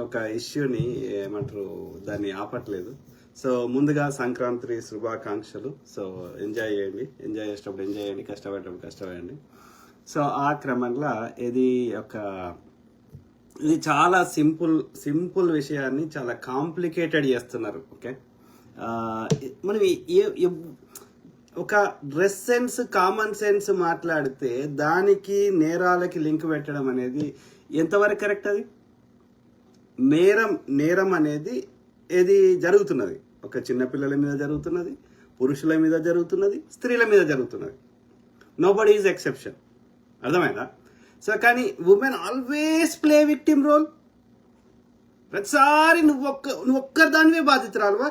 ఒక ఇష్యూని ఏమంటారు దాన్ని ఆపట్లేదు. సో ముందుగా సంక్రాంతి శుభాకాంక్షలు. సో ఎంజాయ్ చేయండి, ఎంజాయ్ చేసేటప్పుడు ఎంజాయ్ చేయండి, కష్టపడేటప్పుడు కష్టపడండి. సో ఆ క్రమంలో ఇది చాలా సింపుల్ విషయాన్ని చాలా కాంప్లికేటెడ్ చేస్తున్నారు. ఓకే, మనం ఒక డ్రెస్ సెన్స్, కామన్ సెన్స్ మాట్లాడితే దానికి నేరాలకి లింక్ పెట్టడం అనేది ఎంతవరకు కరెక్ట్? అది నేరం అనేది ఏది జరుగుతున్నది, ఒక చిన్నపిల్లల మీద జరుగుతున్నది, పురుషుల మీద జరుగుతున్నది, స్త్రీల మీద జరుగుతున్నది. Nobody is exception. అర్థమైందా? సో కానీ women always play victim role. ప్రతిసారి నువ్వు ఒక్కరి దానివే బాధితురాలువా?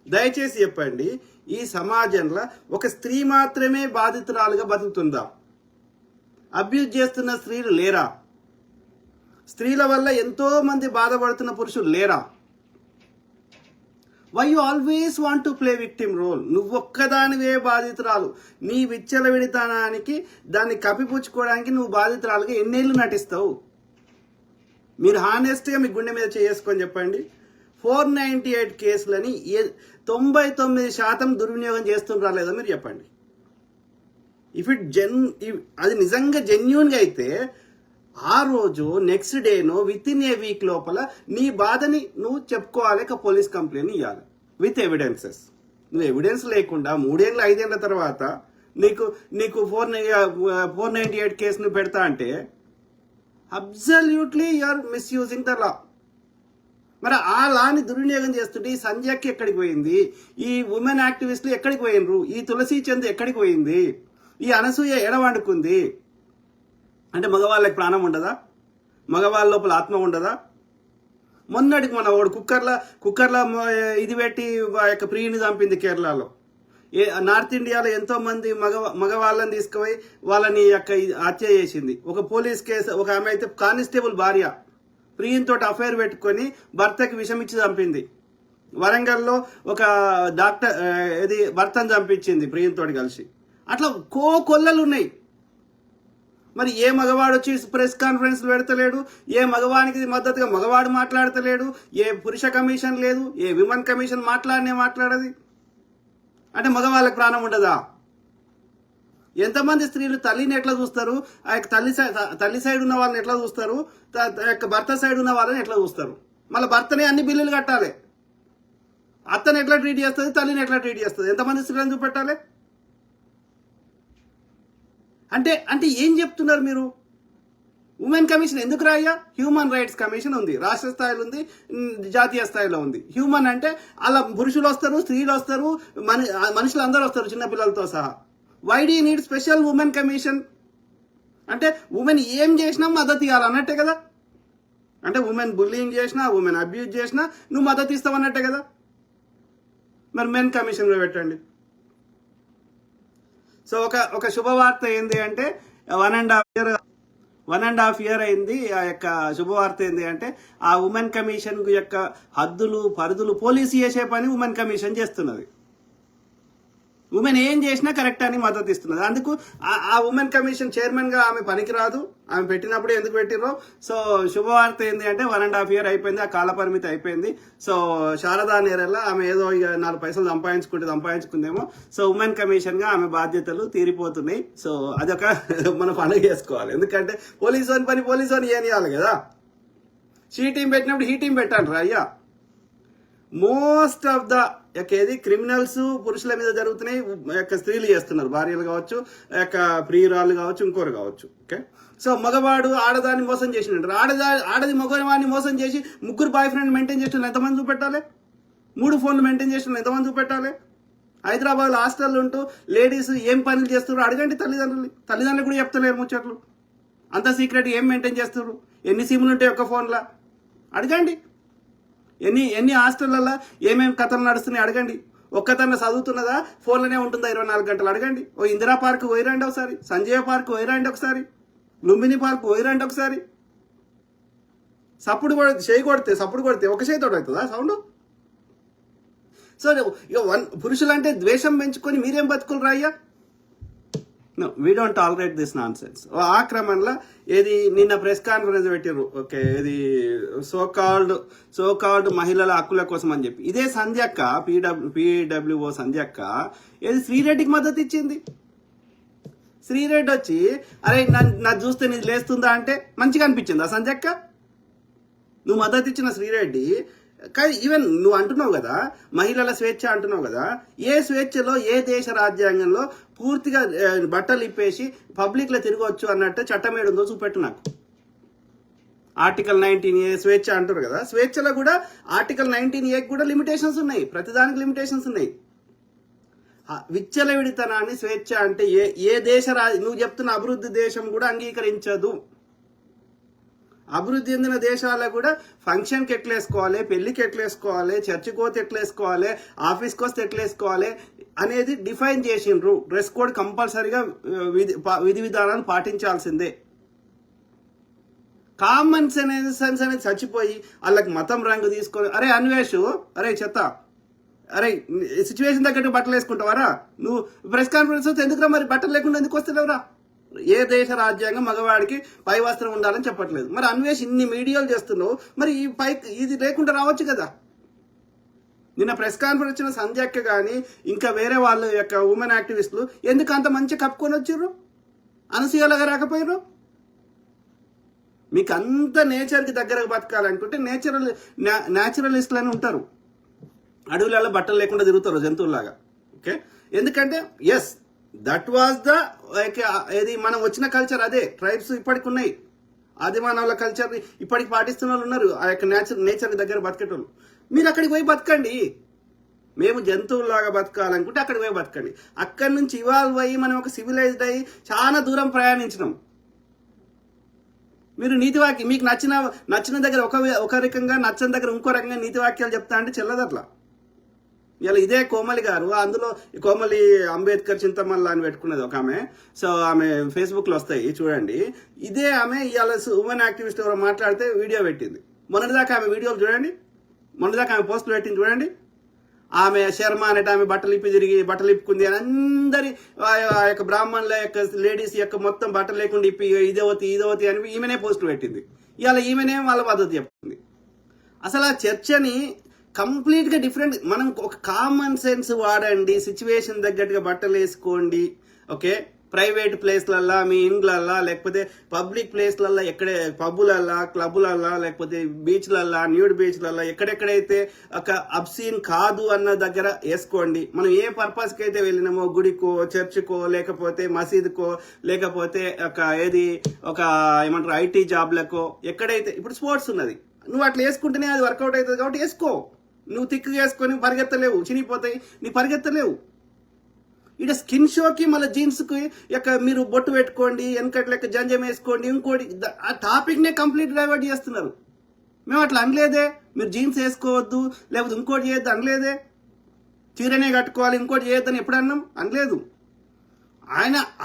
దయచేసి చెప్పండి, ఈ సమాజంలో ఒక స్త్రీ మాత్రమే బాధితురాలుగా బతుకుతుందా? అబ్యూజ్ చేస్తున్న స్త్రీలు లేరా? స్త్రీల వల్ల ఎంతో మంది బాధపడుతున్న పురుషులు లేరా? Why you always want to play victim role? నువ్వు ఒక్కదానివే బాధితురాలు. నీ విచ్చలవిడితనానికి దాన్ని కప్పిపుచ్చుకోవడానికి నువ్వు బాధితురాలుగా ఎన్నేళ్ళు నటిస్తావు? మీరు హానెస్ట్గా మీ గుండె మీద చేసుకొని చెప్పండి. 498 కేసులని 99% దుర్వినియోగం చేస్తుండ్రా లేదా మీరు చెప్పండి. అది నిజంగా జెన్యూన్గా అయితే ఆ రోజు నెక్స్ట్ డేనో విత్ ఇన్ ఏ వీక్ లోపల నీ బాధని నువ్వు చెప్పుకోవాలి, పోలీస్ కంప్లైంట్ ఇవ్వాలి విత్ ఎవిడెన్సెస్. నువ్వు ఎవిడెన్స్ లేకుండా 3 ఏళ్ళు 5 ఏళ్ల తర్వాత నీకు 498 కేసును పెడతా అంటే absolutely you're misusing the law. మరి ఆ లాని దుర్వినియోగం చేస్తుంటే ఈ సంజయ్కి ఎక్కడికి పోయింది? ఈ ఉమెన్ యాక్టివిస్టులు ఎక్కడికి పోయినరు? ఈ తులసి చంద్ ఎక్కడికి పోయింది? ఈ అనసూయ ఎడవండుకుంది? అంటే మగవాళ్ళకి ప్రాణం ఉండదా? మగవాళ్ళ లోపల ఆత్మ ఉండదా? మొన్నటికి మన వాడు కుక్కర్లో ఇది పెట్టి యొక్క ప్రియుని చంపింది కేరళలో. నార్త్ ఇండియాలో ఎంతో మంది మగవాళ్ళని తీసుకుపోయి వాళ్ళని హత్య చేసింది. ఒక పోలీస్ కేసు, ఒక ఆమె అయితే కానిస్టేబుల్ భార్య ప్రియంతో అఫైర్ పెట్టుకొని భర్తకి విషమిచ్చి చంపింది. వరంగల్లో ఒక డాక్టర్ భర్తను చంపించింది ప్రియంతో కలిసి. అట్లా కొల్లలు ఉన్నాయి. మరి ఏ మగవాడు వచ్చి ప్రెస్ కాన్ఫరెన్స్లు పెడతలేడు? ఏ మగవానికి మద్దతుగా మగవాడు మాట్లాడతలేడు? ఏ పురుష కమిషన్ లేదు? ఏ విమెన్ కమిషన్ మాట్లాడది? అంటే మగవాళ్ళకి ప్రాణం ఉండదా? ఎంతమంది స్త్రీలు తల్లిని ఎట్లా చూస్తారు? ఆ యొక్క తల్లి సైడ్ ఉన్న వాళ్ళని ఎట్లా చూస్తారు? భర్త సైడ్ ఉన్న వాళ్ళని ఎట్లా చూస్తారు? మళ్ళీ భర్తనే అన్ని బిల్లులు కట్టాలి. అత్తని ఎట్లా ట్రీట్ చేస్తుంది, తల్లిని ఎట్లా ట్రీట్ చేస్తుంది? ఎంతమంది స్త్రీలను చూపెట్టాలి? అంటే ఏం చెప్తున్నారు మీరు? ఉమెన్ కమిషన్ ఎందుకు రాయ్యా? హ్యూమన్ రైట్స్ కమిషన్ ఉంది, రాష్ట్ర స్థాయిలో ఉంది, జాతీయ స్థాయిలో ఉంది. హ్యూమన్ అంటే అలా పురుషులు వస్తారు, స్త్రీలు వస్తారు, మనుషులు అందరూ వస్తారు, చిన్నపిల్లలతో సహా. Why do you need special women commission? అంటే ఉమెన్ ఏం చేసినా మద్దతు ఇవ్వాలన్నట్టే కదా. అంటే ఉమెన్ బుల్లింగ్ చేసినా, ఉమెన్ అబ్యూజ్ చేసినా నువ్వు మద్దతు ఇస్తావన్నట్టే కదా. మరి మెన్ కమిషన్ పెట్టండి. సో ఒక శుభవార్త ఏంది అంటే 1.5 year అయింది. ఆ యొక్క శుభవార్త ఏంది అంటే ఆ ఉమెన్ కమిషన్ యొక్క హద్దులు పరిధులు పోలీసు చేసే పని ఉమెన్ కమిషన్ చేస్తున్నది. ఉమెన్ ఏం చేసినా కరెక్ట్ అని మద్దతు ఇస్తున్నది. అందుకు ఆ ఉమెన్ కమిషన్ చైర్మన్ గా ఆమె పనికిరాదు. ఆమె పెట్టినప్పుడు ఎందుకు పెట్టిర్రో. సో శుభవార్త ఏంది అంటే 1.5 year అయిపోయింది, ఆ కాల పరిమితి అయిపోయింది. సో శారదా నేరల్లా ఆమె ఏదో 4 పైసలు సంపాదించుకుందేమో. సో ఉమెన్ కమిషన్ గా ఆమె బాధ్యతలు తీరిపోతున్నాయి. సో అదొక మనం పండుగ చేసుకోవాలి. ఎందుకంటే పోలీసు అని ఏనియాలి కదా. షీ టీం పెట్టినప్పుడు హీ టీం పెట్టండి అయ్యా. మోస్ట్ ఆఫ్ ద క్రిమినల్స్ పురుషుల మీద జరుగుతున్నాయి, స్త్రీలు చేస్తున్నారు. భార్యలు కావచ్చు, ప్రియురాలు కావచ్చు, ఇంకోరు కావచ్చు. ఓకే, సో మగవాడు ఆడదాన్ని మోసం చేసినట్టు ఆడది మగవాడిని మోసం చేసి 3 బాయ్ ఫ్రెండ్ మెయింటైన్ చేసిన ఎంతమంది చూపెట్టాలి? 3 ఫోన్లు మెయింటైన్ చేసిన ఎంతమంది చూపెట్టాలి? హైదరాబాద్ హాస్టల్ ఉంటూ లేడీస్ ఏం పనులు చేస్తున్నారు అడగండి. తల్లిదండ్రులు కూడా చెప్తలేరు ముచ్చట్లు. అంత సీక్రెట్ ఏం మెయింటైన్ చేస్తున్నారు? ఎన్ని సిమ్లు ఉంటాయి ఒక్క ఫోన్లో అడగండి. ఎన్ని హాస్టళ్లలో ఏమేమి కథలు నడుస్తున్నాయి అడగండి. ఒక్కతన్న చదువుతున్నదా? ఫోన్లోనే ఉంటుందా 24 గంటలు అడగండి. ఓ ఇందిరా పార్క్ పోయిరండి ఒకసారి, సంజయ్ పార్క్ పోయిరండి ఒకసారి, లుంబిని పార్క్ పోయిరండి ఒకసారి. చేయి కొడితే ఒక చేయి తోట అవుతుందా సౌండ్? సో ఇక పురుషులంటే ద్వేషం పెంచుకొని మీరేం బతుకులు రాయ్యా? No we don't tolerate this nonsense. ఆ క్రమంలో ఏది నిన్న ప్రెస్ కాన్ఫరెన్స్ పెట్టారు, ఓకే, ఇది సో కాల్డ్ మహిళల హక్కుల కోసం అని చెప్పి ఇదే సంధ్యక్క పీడబ్ల్యూఓ సంధ్యక్క ఏది శ్రీరెడ్డికి మద్దతు ఇచ్చింది. శ్రీరెడ్డి వచ్చి అరే నన్ను చూస్తే నీది లేస్తుందా అంటే మంచిగా అనిపించింది ఆ సంధ్యక్క. నువ్వు మద్దతు ఇచ్చిన శ్రీరెడ్డి కానీ ఈవెన్ నువ్వు అంటున్నావు కదా మహిళల స్వేచ్ఛ అంటున్నావు కదా, ఏ స్వేచ్ఛలో ఏ దేశ రాజ్యాంగంలో పూర్తిగా బట్టలు ఇప్పేసి పబ్లిక్ లో తిరగవచ్చు అన్నట్టు చట్టం ఏడుందో చూపెట్టు నాకు. ఆర్టికల్ 19A స్వేచ్ఛ అంటారు కదా, స్వేచ్ఛలో కూడా ఆర్టికల్ 19A కూడా లిమిటేషన్స్ ఉన్నాయి, ప్రతిదానికి లిమిటేషన్స్ ఉన్నాయి. విచ్చలవిడితనాన్ని స్వేచ్ఛ అంటే ఏ దేశ నువ్వు చెప్తున్న అభివృద్ధి దేశం కూడా అంగీకరించదు. అభివృద్ధి చెందిన దేశాలకు కూడా ఫంక్షన్కి ఎట్లేసుకోవాలి, పెళ్లికి ఎట్లేసుకోవాలి, చర్చికి పోతే ఎట్లేసుకోవాలి, ఆఫీస్కి వస్తే ఎట్లేసుకోవాలి అనేది డిఫైన్ చేసిండ్రు. డ్రెస్ కోడ్ కంపల్సరీగా విధి విధానాలు పాటించాల్సిందే. కామన్ సెన్స్ అనేది చచ్చిపోయి వాళ్ళకి మతం రంగు తీసుకొని అరే అన్వేషు, అరే చెత్త, అరే సిచ్యువేషన్ తగ్గట్టు బట్టలు వేసుకుంటావారా? నువ్వు ప్రెస్ కాన్ఫరెన్స్ వస్తే ఎందుకురా మరి బట్టలు లేకుండా ఎందుకు వస్తలేవురా? ఏ దేశ రాజ్యాంగం మగవాడికి పై వస్త్రం ఉండాలని చెప్పట్లేదు. మరి అన్వేష్ ఇన్ని మీడియాలు చేస్తున్నావు, మరి ఈ ఇది లేకుండా రావచ్చు కదా. నిన్న ప్రెస్ కాన్ఫరెన్స్ ఇచ్చిన సంధ్యక్క కానీ ఇంకా వేరే వాళ్ళ యొక్క ఉమెన్ యాక్టివిస్టులు ఎందుకు అంత మంచిగా కప్పుకొని వచ్చారు? అనసూయలాగా రాకపోయారు? మీకు అంత నేచర్కి దగ్గరకు బతకాలనుకుంటే న్యాచురలిస్టులు అని ఉంటారు, అడవులలో బట్టలు లేకుండా తిరుగుతారు జంతువులాగా. ఓకే, ఎందుకంటే ఎస్ దట్ వాజ్ ద ఏది మనం వచ్చిన కల్చర్, అదే ట్రైబ్స్ ఇప్పటికి ఉన్నాయి, ఆదిమానవుల కల్చర్ ఇప్పటికి పాటిస్తున్న వాళ్ళు ఉన్నారు, ఆ యొక్క నేచర్ దగ్గర బతికేటోళ్ళు. మీరు అక్కడికి పోయి బతకండి. మేము జంతువులాగా బతకాలనుకుంటే అక్కడికి పోయి బతకండి. అక్కడి నుంచి ఇవాల్వ్ అయ్యి మనం ఒక సివిలైజ్డ్ అయ్యి చాలా దూరం ప్రయాణించినాం. మీరు నీతివాక్యం మీకు నచ్చిన దగ్గర ఒక రకంగా నచ్చని దగ్గర ఇంకో రకంగా నీతి వాక్యాలు చెప్తా అంటే చెల్లదు అట్లా. ఇలా ఇదే కోమలి గారు, అందులో కోమలి అంబేద్కర్ చింతమల్ల అని పెట్టుకున్నది ఒక ఆమె, సో ఆమె ఫేస్బుక్లో వస్తాయి చూడండి. ఇదే ఆమె ఇవాళ ఉమెన్ యాక్టివిస్ట్ ఎవరో మాట్లాడితే వీడియో పెట్టింది. మొన్నటిదాకా ఆమె వీడియోలు చూడండి, మొన్నటిదాకా ఆమె పోస్టులు పెట్టింది చూడండి. ఆమె శర్మ అనేట ఆమె బట్టలు ఇప్పుకుంది అని అందరి ఆ యొక్క బ్రాహ్మణుల యొక్క లేడీస్ యొక్క మొత్తం బట్టలు లేకుండా ఇప్పి ఇదవతి అని ఈమెనే పోస్టులు పెట్టింది. ఇవాళ ఈమెనే వాళ్ళ పద్ధతి చెప్తుంది. అసలు ఆ చర్చని కంప్లీట్గా డిఫరెంట్. మనం ఒక కామన్ సెన్స్ వాడండి, సిచ్యువేషన్ తగ్గట్టుగా బట్టలు వేసుకోండి. ఓకే, ప్రైవేట్ ప్లేస్లల్లా, మీ ఇండ్లల్లా, లేకపోతే పబ్లిక్ ప్లేస్లల్లా, ఎక్కడే పబ్బులల్లా, క్లబ్బులల్లా, లేకపోతే బీచ్లల్లా, న్యూడ్ బీచ్లల్లా, ఎక్కడెక్కడైతే ఒక అబ్సీన్ కాదు అన్న దగ్గర వేసుకోండి. మనం ఏ పర్పస్కి అయితే వెళ్ళినామో, గుడికో, చర్చ్కో, లేకపోతే మసీదుకో, లేకపోతే ఒక ఏమంటారు ఐటీ జాబ్లకో, ఎక్కడైతే ఇప్పుడు స్పోర్ట్స్ ఉన్నది, నువ్వు అట్లా వేసుకుంటేనే అది వర్కౌట్ అవుతుంది కాబట్టి వేసుకో. నువ్వు తిక్కు వేసుకొని పరిగెత్తలేవు, చినిగిపోతాయి, నీ పరిగెత్తలేవు. ఇక స్కిన్ షోకి మళ్ళీ జీన్స్కి మీరు బొట్టు పెట్టుకోండి, వెనకటి లెక్క జంజం వేసుకోండి, ఇంకోటి ఆ టాపిక్నే కంప్లీట్ డైవర్ట్ చేస్తున్నారు. మేము అట్లా అనలేదే, మీరు జీన్స్ వేసుకోవద్దు లేకపోతే ఇంకోటి చేయొద్దు అనలేదే, చీరనే కట్టుకోవాలి ఇంకోటి చేయొద్దని ఎప్పుడు అన్నాం? అనలేదు.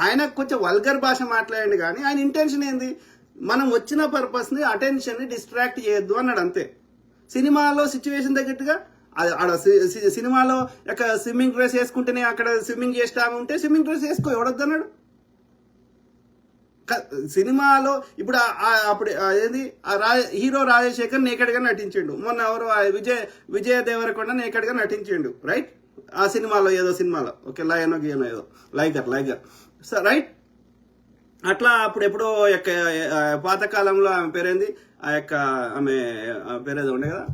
ఆయన కొంచెం వల్గర్ భాష మాట్లాడండి, కానీ ఆయన ఇంటెన్షన్ ఏంది? మనం వచ్చిన పర్పస్ని అటెన్షన్ని డిస్ట్రాక్ట్ చేయొద్దు అన్నాడు, అంతే. సినిమాలో సిచ్యువేషన్ తగ్గట్టుగా ఆడ సినిమాలో స్విమ్మింగ్ డ్రెస్ వేసుకుంటేనే అక్కడ స్విమ్మింగ్ చేస్తా ఉంటే స్విమ్మింగ్ డ్రెస్ వేసుకో, ఎవడొద్దు అన్నాడు? సినిమాలో ఇప్పుడు అప్పుడు ఏది హీరో రాజశేఖర్ నేకడ్గా నటించిండు. మొన్న ఎవరు విజయ దేవరకొండ నేకడ్గా నటించిండు, రైట్? ఆ సినిమాలో ఏదో సినిమాలో, ఓకే, లయనో గేనో ఏదో లైగర్ సో రైట్. అట్లా అప్పుడు ఎప్పుడో యొక్క పాతకాలంలో ఆమె పేరేంది, ఆమె పేరేదో ఉండే కదా,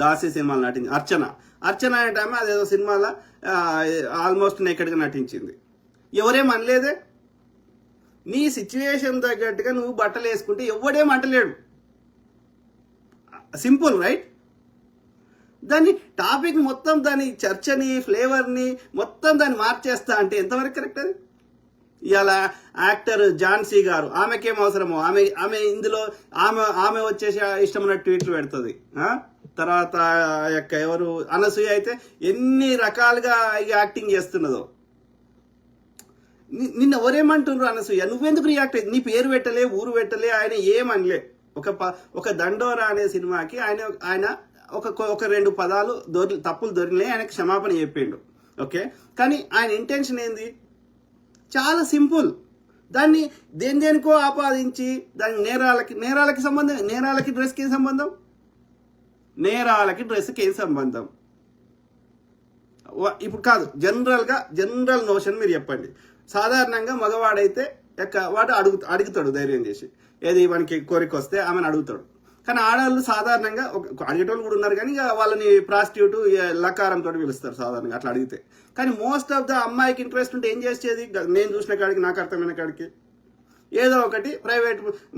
దాసి సినిమాలో నటించింది అర్చన అంటే ఆమె అదేదో సినిమాలో ఆల్మోస్ట్ నేకెడ్గా నటించింది. ఎవరేం అనలేదే. నీ సిచ్యువేషన్ తగ్గట్టుగా నువ్వు బట్టలు వేసుకుంటే ఎవడేం అంటలేడు, సింపుల్, రైట్? దాన్ని టాపిక్ మొత్తం దాని చర్చని ఫ్లేవర్ని మొత్తం దాన్ని మార్చేస్తా అంటే ఎంతవరకు కరెక్ట్ అది? ఇవాళ యాక్టర్ ఝాన్సీ గారు, ఆమెకేం అవసరమో ఆమె ఇందులో ఆమె వచ్చేసి ఇష్టమైన ట్వీట్లు పెడుతుంది. తర్వాత ఎవరు అనసూయ అయితే ఎన్ని రకాలుగా యాక్టింగ్ చేస్తున్నదో. నిన్న ఎవరేమంటున్నారు? అనసూయ నువ్వెందుకు రియాక్ట్ అయ్యి? నీ పేరు పెట్టలే, ఊరు పెట్టలే, ఆయన ఏమనలే. ఒక దండోరా అనే సినిమాకి ఆయన ఒక 2 పదాలు తప్పులు దొరికినాయి, ఆయనకు క్షమాపణ చెప్పిండు, ఓకే. కానీ ఆయన ఇంటెన్షన్ ఏంది? చాలా సింపుల్. దాన్ని దేనికో ఆపాదించి దాని నేరాలకి సంబంధం, నేరాలకి డ్రెస్కి ఏం సంబంధం? నేరాలకి డ్రెస్కి ఏం సంబంధం? ఇప్పుడు కాదు, జనరల్ నోషన్ మీరు చెప్పండి. సాధారణంగా మగవాడైతే వాడు అడుగుతాడు ధైర్యం చేసి, ఏది మనకి కోరిక వస్తే ఆమెను అడుగుతాడు. కానీ ఆడవాళ్ళు సాధారణంగా అడిగేటోళ్ళు కూడా ఉన్నారు, కానీ వాళ్ళని ప్రాస్టిట్యూట్ లకారంతో పిలుస్తారు సాధారణంగా అట్లా అడిగితే. కానీ మోస్ట్ ఆఫ్ ద అమ్మాయికి ఇంట్రెస్ట్ ఉంటే ఏం చేసేది, నేను చూసిన కాడికి, నాకు అర్థమైన కాడికి ఏదో ఒకటి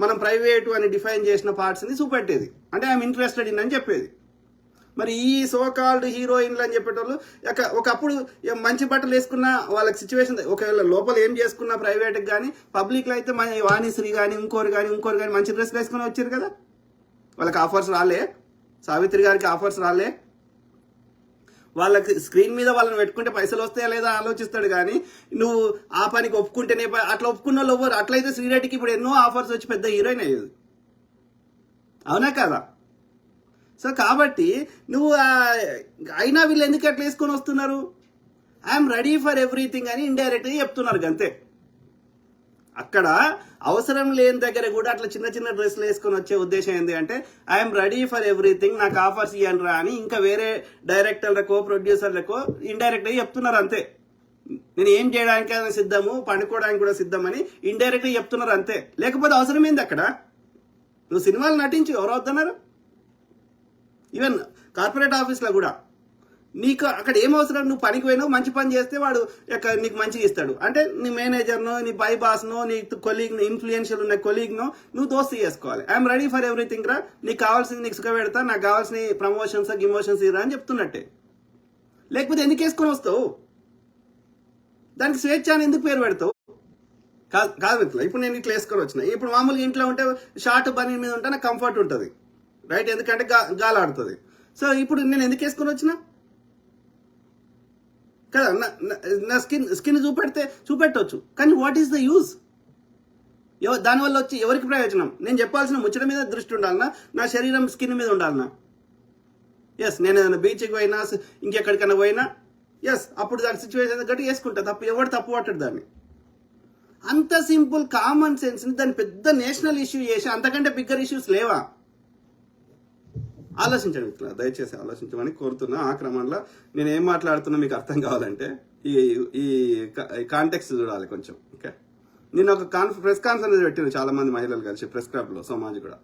మనం ప్రైవేటు అని డిఫైన్ చేసిన పార్ట్స్ని చూపెట్టేది, అంటే ఐఎమ్ ఇంట్రెస్టెడ్ ఇన్ అని చెప్పేది. మరి ఈ సోకాల్డ్ హీరోయిన్లు అని చెప్పేటోళ్ళు ఒకప్పుడు మంచి బట్టలు వేసుకున్న వాళ్ళకి సిచ్యువేషన్, ఒకవేళ లోపల ఏం చేసుకున్నా ప్రైవేట్కి కానీ పబ్లిక్లో అయితే వాణిశ్రీ కానీ ఇంకోరు కానీ మంచి డ్రెస్ వేసుకుని వచ్చారు కదా. వాళ్ళకి ఆఫర్స్ రాలే, సావిత్రి గారికి ఆఫర్స్ రాలే. వాళ్ళకి స్క్రీన్ మీద వాళ్ళని పెట్టుకుంటే పైసలు వస్తాయా లేదా ఆలోచిస్తాడు, కానీ నువ్వు ఆ పనికి ఒప్పుకుంటేనే అట్లా ఒప్పుకున్న వాళ్ళు ఎవరు? అట్లయితే శ్రీరెడ్డికి ఇప్పుడు ఎన్నో ఆఫర్స్ వచ్చి పెద్ద హీరోయిన్ అయ్యేది, అవునా కదా? సో కాబట్టి నువ్వు అయినా వీళ్ళు ఎందుకు అట్లా వేసుకొని వస్తున్నారు? ఐఎమ్ రెడీ ఫర్ ఎవ్రీథింగ్ అని ఇండైరెక్ట్గా చెప్తున్నారు అంతే. అక్కడ అవసరం లేని దగ్గర కూడా అట్లా చిన్న డ్రెస్లు వేసుకొని వచ్చే ఉద్దేశం ఏంటి అంటే, ఐఎమ్ రెడీ ఫర్ ఎవ్రీథింగ్, నాకు ఆఫర్స్ ఇవ్వండి రా అని ఇంకా వేరే డైరెక్టర్లకో ప్రొడ్యూసర్లకో ఇండైరెక్ట్గా చెప్తున్నారు అంతే. నేను ఏం చేయడానికి సిద్ధము, పండుకోవడానికి కూడా సిద్ధమని ఇండైరెక్ట్గా చెప్తున్నారు అంతే. లేకపోతే అవసరం ఏంది అక్కడ? నువ్వు సినిమాలు నటించి ఎవరు వద్దన్నారు? ఈవెన్ కార్పొరేట్ ఆఫీస్లో కూడా నీకు అక్కడ ఏం అవసరం? నువ్వు పనికి పోయినావు, మంచి పని చేస్తే వాడు నీకు మంచిగా ఇస్తాడు. అంటే నీ మేనేజర్నో, నీ బై బాస్నో, నీ కొలీగ్నో, ఇన్ఫ్లుయెన్షియల్ ఉన్న కొలీగ్నో నువ్వు దోస్తీ చేసుకోవాలి. ఐఎమ్ రెడీ ఫర్ ఎవ్రీథింగ్ రా, నీకు కావాల్సింది నీకు సుఖ పెడతా, నాకు కావాల్సిన ప్రమోషన్స్ గిమోషన్స్ ఇరా అని చెప్తున్నట్టే. లేకపోతే ఎందుకు వేసుకొని వస్తావు? దానికి స్వేచ్ఛ అని ఎందుకు పేరు పెడతావు? కాదు మిత్రులు, ఇప్పుడు నేను ఇట్లా వేసుకొని వచ్చిన, ఇప్పుడు మామూలుగా ఇంట్లో ఉంటే షార్ట్ బనీ మీద ఉంటే నాకు కంఫర్ట్ ఉంటుంది, రైట్? ఎందుకంటే గాలి ఆడుతుంది. సో ఇప్పుడు నేను ఎందుకు వేసుకొని వచ్చిన కదా? నా స్కిన్ చూపెట్టవచ్చు, కానీ వాట్ ఈస్ ద యూజ్? దానివల్ల వచ్చి ఎవరికి ప్రయోజనం? నేను చెప్పాల్సిన ముచ్చట మీద దృష్టి ఉండాలన్నా, నా శరీరం స్కిన్ మీద ఉండాలన్నా? ఎస్, నేను ఏదైనా బీచ్కి పోయినా ఇంకెక్కడికైనా పోయినా ఎస్, అప్పుడు దాని సిచ్యువేషన్ గట్టి వేసుకుంటా, ఎవడు తప్పు పట్టడు దాన్ని. అంత సింపుల్ కామన్ సెన్స్ని దాన్ని పెద్ద నేషనల్ ఇష్యూ చేసి అంతకంటే బిగ్గర్ ఇష్యూస్ లేవా? ఆలోచించండి మిత్రులు, దయచేసి ఆలోచించమని కోరుతున్నా. ఆ క్రమంలో నేను ఏం మాట్లాడుతున్నా మీకు అర్థం కావాలంటే ఈ కాంటెక్స్ట్ చూడాలి కొంచెం. ఓకే, నేను ఒక ప్రెస్ కాన్ఫరెన్స్ పెట్టాను చాలా మంది మహిళలు కలిసి ప్రెస్ క్లబ్లో, సమాజ్ కూడా.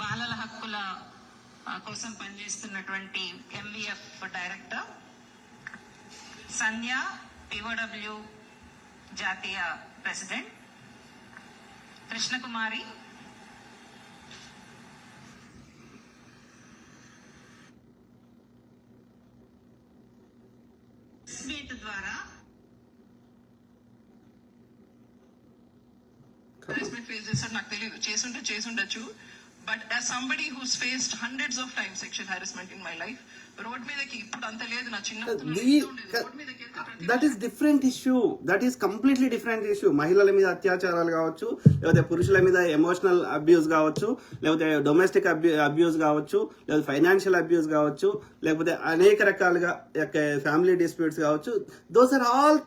బాలల హక్కుల కోసం పనిచేస్తున్నటువంటి ఎంవిఎఫ్ డైరెక్టర్ సంధ్య, పిఓడబ్ల్యూ జాతీయ ప్రెసిడెంట్ కృష్ణకుమారి, ద్వారా హరాస్మెంట్ ఫేస్ చేస్తాడు నాకు తెలియదు, చేసుండొచ్చు. But as somebody who's faced hundreds of times sexual harassment in my life, road మీదకి ఇప్పుడు అంత లేదు, నా that is different issue, that is completely different issue. మహిళల మీద అత్యాచారాలు కావచ్చు, లేకపోతే పురుషుల మీద ఎమోషనల్ అబ్యూస్ కావచ్చు, లేకపోతే డొమెస్టిక్ అబ్యూస్ కావచ్చు, లేకపోతే ఫైనాన్షియల్ అబ్యూస్ కావచ్చు, లేకపోతే అనేక రకాలుగా ఫ్యామిలీ డిస్ప్యూట్స్ కావచ్చు. Those are all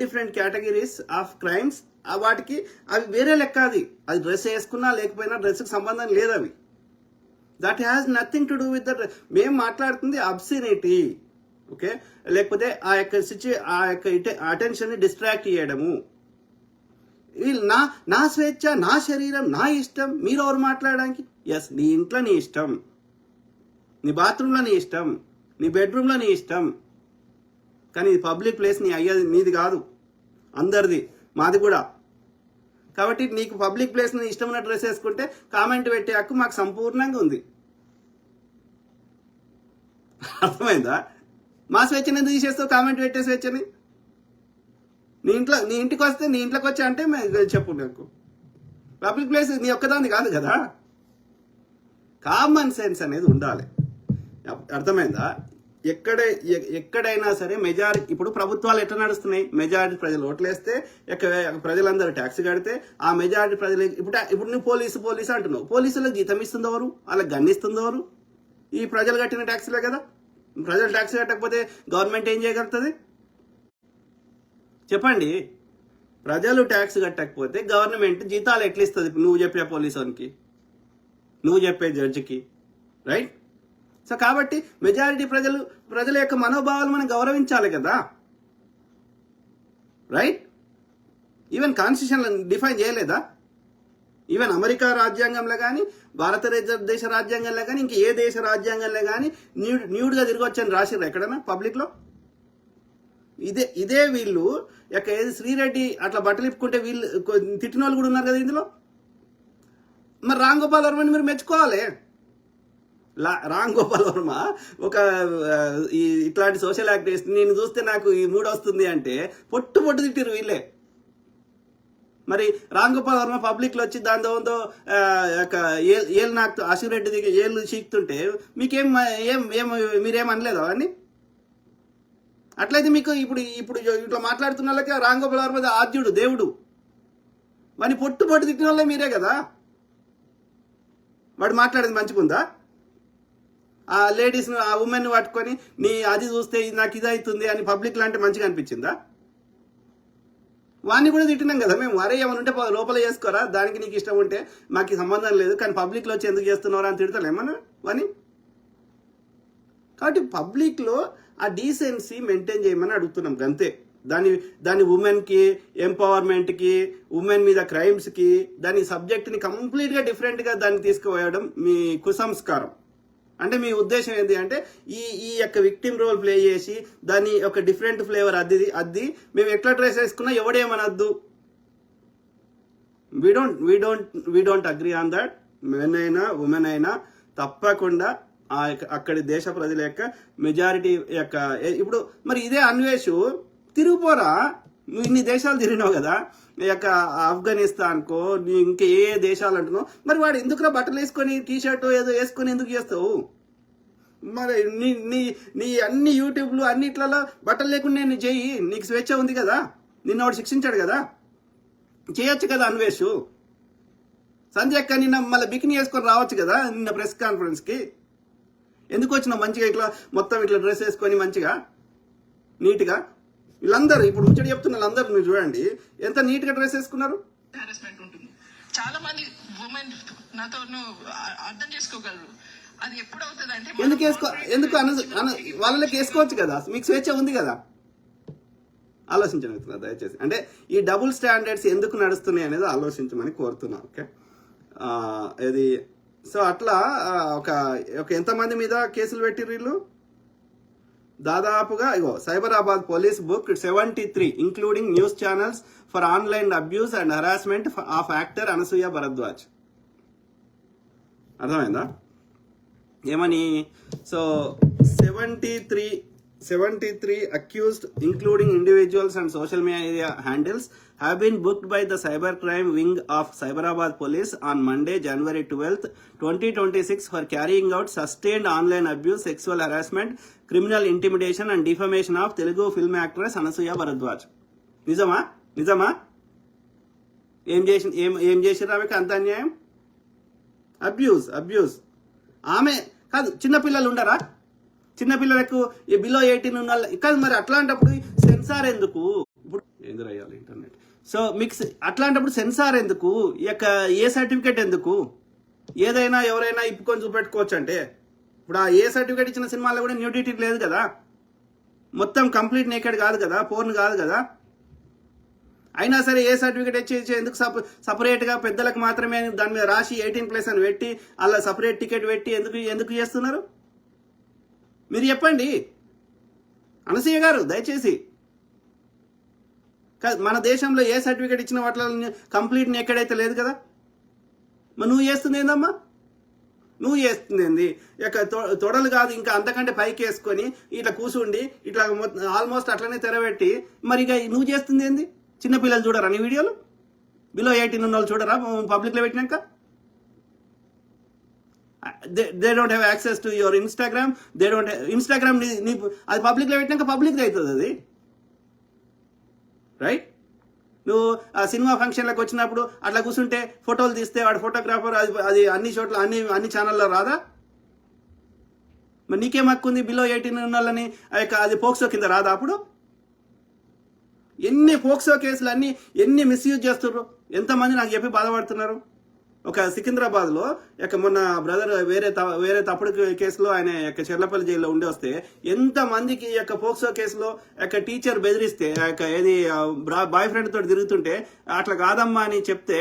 different categories of crimes. వాటికి అవి వేరే లెక్క, అది డ్రెస్ వేసుకున్నా లేకపోయినా డ్రెస్కి సంబంధం లేదు అవి. That has nothing to do with that. మేము మాట్లాడుతుంది అబ్సినిటీ, ఓకే, లేకపోతే ఆ యొక్క అటెన్షన్ని డిస్ట్రాక్ట్ చేయడము. నా స్వేచ్ఛ, నా శరీరం, నా ఇష్టం, మీరు ఎవరు మాట్లాడడానికి? ఎస్, నీ ఇంట్లో నీ ఇష్టం, నీ బాత్రూంలో నీ ఇష్టం, నీ బెడ్రూమ్లో నీ ఇష్టం, కానీ ఇది పబ్లిక్ ప్లేస్, నీది కాదు, అందరిది, మాది కూడా. కాబట్టి నీకు పబ్లిక్ ప్లేస్ ని ఇష్టమైన డ్రెస్ వేసుకుంటే కామెంట్ పెట్టే హక్కు మాకు సంపూర్ణంగా ఉంది. అర్థమైందా? మా స్వేచ్ఛని ఎందుకు తీసేస్తావు? కామెంట్ పెట్టే స్వేచ్ఛని. నీ ఇంటికి వస్తే నీ ఇంట్లోకి వచ్చా అంటే చెప్పు, నాకు పబ్లిక్ ప్లేస్ నీ ఒక్కదాన్ని కాదు కదా. కామన్ సెన్స్ అనేది ఉండాలి, అర్థమైందా? ఎక్కడైనా సరే మెజారిటీ, ఇప్పుడు ప్రభుత్వాలు ఎట్లా నడుస్తున్నాయి, మెజారిటీ ప్రజలు ఓట్లేస్తే ప్రజలందరూ ట్యాక్స్ కడితే ఆ మెజారిటీ ప్రజలు ఇప్పుడు నువ్వు పోలీసు అంటున్నావు, పోలీసులకు జీతం ఇస్తుంది ఎవరు, వాళ్ళకి గన్నిస్తుంది ఎవరు? ఈ ప్రజలు కట్టిన ట్యాక్స్లే కదా. ప్రజలు ట్యాక్స్ కట్టకపోతే గవర్నమెంట్ ఏం చేయగలుగుతుంది చెప్పండి? ప్రజలు ట్యాక్స్ కట్టకపోతే గవర్నమెంట్ జీతాలు ఎట్లా ఇస్తుంది? నువ్వు చెప్పే పోలీసునికి, నువ్వు చెప్పే జడ్జికి, రైట్? సో కాబట్టి మెజారిటీ ప్రజల యొక్క మనోభావాలు మనం గౌరవించాలి కదా, రైట్? ఈవెన్ కాన్స్టిట్యూషన్ డిఫైన్ చేయలేదా? ఈవెన్ అమెరికా రాజ్యాంగంలో కానీ, భారతదేశ రాజ్యాంగంలో కానీ, ఇంక ఏ దేశ రాజ్యాంగంలో కానీ న్యూడ్గా తిరగొచ్చని రాసిర్రు ఎక్కడన్నా పబ్లిక్లో? ఇదే వీళ్ళు ఏది శ్రీరెడ్డి అట్లా బట్టలు ఇప్పుకుంటే వీళ్ళు తిట్టిన వాళ్ళు కూడా ఉన్నారు కదా ఇందులో. మరి రామ్ గోపాల్ వర్మని మీరు మెచ్చుకోవాలి. రామ్ గోపాల్ వర్మ ఒక ఇట్లాంటి సోషల్ యాక్టివిస్ట్, నేను చూస్తే నాకు ఈ మూడు వస్తుంది అంటే పొట్టు తిట్టిరు వీళ్ళే. మరి రామ్ గోపాల్ వర్మ పబ్లిక్లో వచ్చి దాంతో ఏళ్ళు నాకు అశిరెడ్డి దగ్గర ఏళ్ళు చీకుతుంటే మీకేం మీరేం అనలేదా అని? అట్లయితే మీకు ఇప్పుడు ఇట్లా మాట్లాడుతున్న వాళ్ళకి రామ్ గోపాల్ వర్మ ఆద్యుడు, దేవుడు. వాడిని పొట్టు తిట్టిన వాళ్ళే మీరే కదా. వాడు మాట్లాడేది మంచిగుందా? ఆ లేడీస్ను, ఆ ఉమెన్ పట్టుకొని నీ అది చూస్తే నాకు ఇది అవుతుంది అని పబ్లిక్ లాంటి మంచిగా అనిపించిందా? వాడిని కూడా తిట్టినాం కదా మేము. అరే ఏమైనా ఉంటే లోపల చేసుకోరా, దానికి నీకు ఇష్టం ఉంటే మాకు సంబంధం లేదు, కానీ పబ్లిక్లో వచ్చి ఎందుకు చేస్తున్నారా అని తిడతలేమన్నా వాని. కాబట్టి పబ్లిక్లో ఆ డీసెన్సీ మెయింటైన్ చేయమని అడుగుతున్నాం అంతే. దాని ఉమెన్కి, ఎంపవర్మెంట్కి, ఉమెన్ మీద క్రైమ్స్కి, దాని సబ్జెక్ట్ని కంప్లీట్గా డిఫరెంట్గా దాన్ని తీసుకుపోయడం మీ కుసంస్కారం. అంటే మీ ఉద్దేశం ఏంటి అంటే ఈ యొక్క విక్టిమ్ రోల్ ప్లే చేసి దాన్ని ఒక డిఫరెంట్ ఫ్లేవర్ అద్ది మేము ఎట్లా డ్రెస్ వేసుకున్నా ఎవడేమనద్దు. We don't agree on that. Men అయినా ఉమెన్ అయినా తప్పకుండా అక్కడి దేశ ప్రజల యొక్క మెజారిటీ యొక్క ఇప్పుడు మరి ఇదే అన్వేషు తిరిగిపోరా, నువ్వు ఇన్ని దేశాలు తిరిగినావు కదా, యొక్క ఆఫ్ఘనిస్తాన్కో ఇంకా ఏ దేశాలు అంటున్నావు, మరి వాడు ఎందుకురా బట్టలు వేసుకొని టీషర్ట్ ఏదో వేసుకొని ఎందుకు చేస్తావు? మరి నీ అన్ని యూట్యూబ్లు అన్నిట్లలో బట్టలు లేకుండా నేను చెయ్యి, నీకు స్వేచ్ఛ ఉంది కదా, నిన్న వాడు శిక్షించాడు కదా, చేయొచ్చు కదా అన్వేషు. సంజయ్ అక్క నిన్న మళ్ళీ బికిని వేసుకొని రావచ్చు కదా నిన్న ప్రెస్ కాన్ఫరెన్స్కి. ఎందుకు వచ్చినావు మంచిగా ఇట్లా మొత్తం ఇట్లా డ్రెస్ వేసుకొని మంచిగా నీట్గా? వీళ్ళందరూ ఇప్పుడు ముచ్చట చెప్తున్న వాళ్ళందరూ మీరు చూడండి ఎంత నీట్గా డ్రెస్ వేసుకున్నారు. హారాస్మెంట్ ఉంటుంది. చాలా మంది ఉమెన్ నాతో అర్థం చేసుకోగలరు. అది ఎప్పుడు అవుతుంది అంటే ఎందుకు వాళ్ళకి వేసుకోవచ్చు కదా, మీకు స్వేచ్ఛ ఉంది కదా. ఆలోచించండి దయచేసి. అంటే ఈ డబుల్ స్టాండర్డ్స్ ఎందుకు నడుస్తున్నాయి అనేది ఆలోచించమని కోరుతున్నా. ఓకే, ఇది సో అట్లా ఒక ఎంతమంది మీద కేసులు పెట్టిర్రు వీళ్ళు? దాదాపుగా Cyberabad police book 73 including news channels for online abuse and harassment of actor Anasuya Bharadwaj. అర్థమైందా ఏమని? So 73 accused including individuals and social media handles have been booked by the cybercrime wing of Cyberabad police on Monday, January 12th, 2026 for carrying out sustained online abuse, sexual harassment, criminal intimidation and defamation of Telugu film actress Anasuya Bharadwaj. నిజమా ఏం చేసిర్రు ఆమెకి అంత అన్యాయం? Abuse. ఆమె కాదు, చిన్నపిల్లలు ఉండరా? చిన్నపిల్లలకు బిలో 18 ఉన్న కాదు. మరి అట్లాంటప్పుడు సెన్సార్ ఎందుకు? ఇప్పుడు ఎదురయ్యాలి ఇంటర్నెట్. సో మీకు అట్లాంటప్పుడు సెన్సార్ ఎందుకు? ఈ యొక్క ఏ సర్టిఫికేట్ ఎందుకు? ఏదైనా ఎవరైనా ఇప్పుకొని చూపెట్టుకోవచ్చు అంటే ఇప్పుడు ఆ ఏ సర్టిఫికేట్ ఇచ్చిన సినిమాలో కూడా న్యూడిటీ లేదు కదా, మొత్తం కంప్లీట్ నేకెడ్ కాదు కదా, పోర్న్ కాదు కదా. అయినా సరే ఏ సర్టిఫికేట్ ఇచ్చి ఎందుకు సపరేట్గా పెద్దలకు మాత్రమే దాని మీద రాసి 18+ అని పెట్టి అలా సపరేట్ టికెట్ పెట్టి ఎందుకు చేస్తున్నారు? మీరు చెప్పండి అనసూయ గారు దయచేసి. మన దేశంలో ఏ సర్టిఫికేట్ ఇచ్చిన వాటిలో కంప్లీట్ ఎక్కడైతే లేదు కదా. మరి నువ్వు చేస్తుంది ఏందమ్మా? నువ్వు చేస్తుంది ఏంది? ఇక తొడలు కాదు ఇంకా అంతకంటే పైకి వేసుకొని ఇట్లా కూర్చుండి ఇట్లా ఆల్మోస్ట్ అట్లనే తెరబెట్టి మరి ఇక నువ్వు చేస్తుంది ఏంది? చిన్నపిల్లలు చూడరా నీ వీడియోలు? బిలో 18 ఉన్న వాళ్ళు చూడరా పబ్లిక్లో పెట్టినాక? They don't have access to your Instagram. They don't Instagram అది పబ్లిక్లో పెట్టినాక పబ్లిక్ అవుతుంది అది, రైట్? నువ్వు ఆ సినిమా ఫంక్షన్లకు వచ్చినప్పుడు అట్లా కూర్చుంటే ఫోటోలు తీస్తే వాడు ఫోటోగ్రాఫర్, అది అన్ని చోట్ల అన్ని ఛానల్లో రాదా? మరి నీకేం హక్కు ఉంది? బిలో 18 ఉన్న వాళ్ళని అది పోక్సో కింద రాదా? అప్పుడు ఎన్ని పోక్సో కేసులు ఎన్ని మిస్యూజ్ చేస్తున్నారు, ఎంతమంది నాకు చెప్పి బాధపడుతున్నారు. ఒక సికింద్రాబాద్లో మొన్న బ్రదర్ వేరే తప్పుడు కేసులో ఆయన చెర్లపల్లి జైల్లో ఉండి వస్తే ఎంతమందికి పోక్సో కేసులో టీచర్ బెదిరిస్తే ఏది బాయ్ ఫ్రెండ్ తోటి తిరుగుతుంటే అట్లా కాదమ్మా అని చెప్తే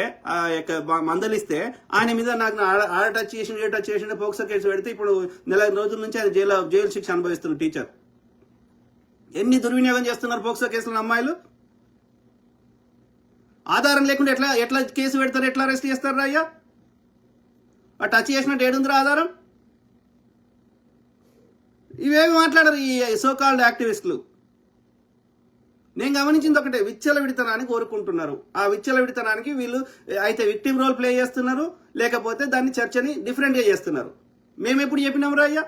మందలిస్తే ఆయన మీద నాకు ఆడ టచ్ చేసిన పోక్సో కేసు పెడితే ఇప్పుడు నెల రోజుల నుంచి ఆయన జైలు శిక్ష అనుభవిస్తున్న టీచర్. ఎన్ని దుర్వినియోగం చేస్తున్నారు పోక్సో కేసులను అమ్మాయిలు. ఆధారం లేకుండా ఎట్లా కేసు పెడతారు, ఎట్లా అరెస్ట్ చేస్తారు అయ్యా? ఆ టచ్ చేసినట్టు ఏడుందిరా ఆధారం? ఇవేమి మాట్లాడరు ఈ సోకాల్డ్ యాక్టివిస్టులు. నేను గమనించింది ఒకటే, విచ్చలవిడితనాన్ని కోరుకుంటున్నారు. ఆ విచ్చలవిడితనానికి వీళ్ళు అయితే విక్టిమ్ రోల్ ప్లే చేస్తున్నారు, లేకపోతే దాన్ని చర్చని డిఫరెంట్గా చేస్తున్నారు. మేము ఎప్పుడు చెప్పినాం రా అయ్యా?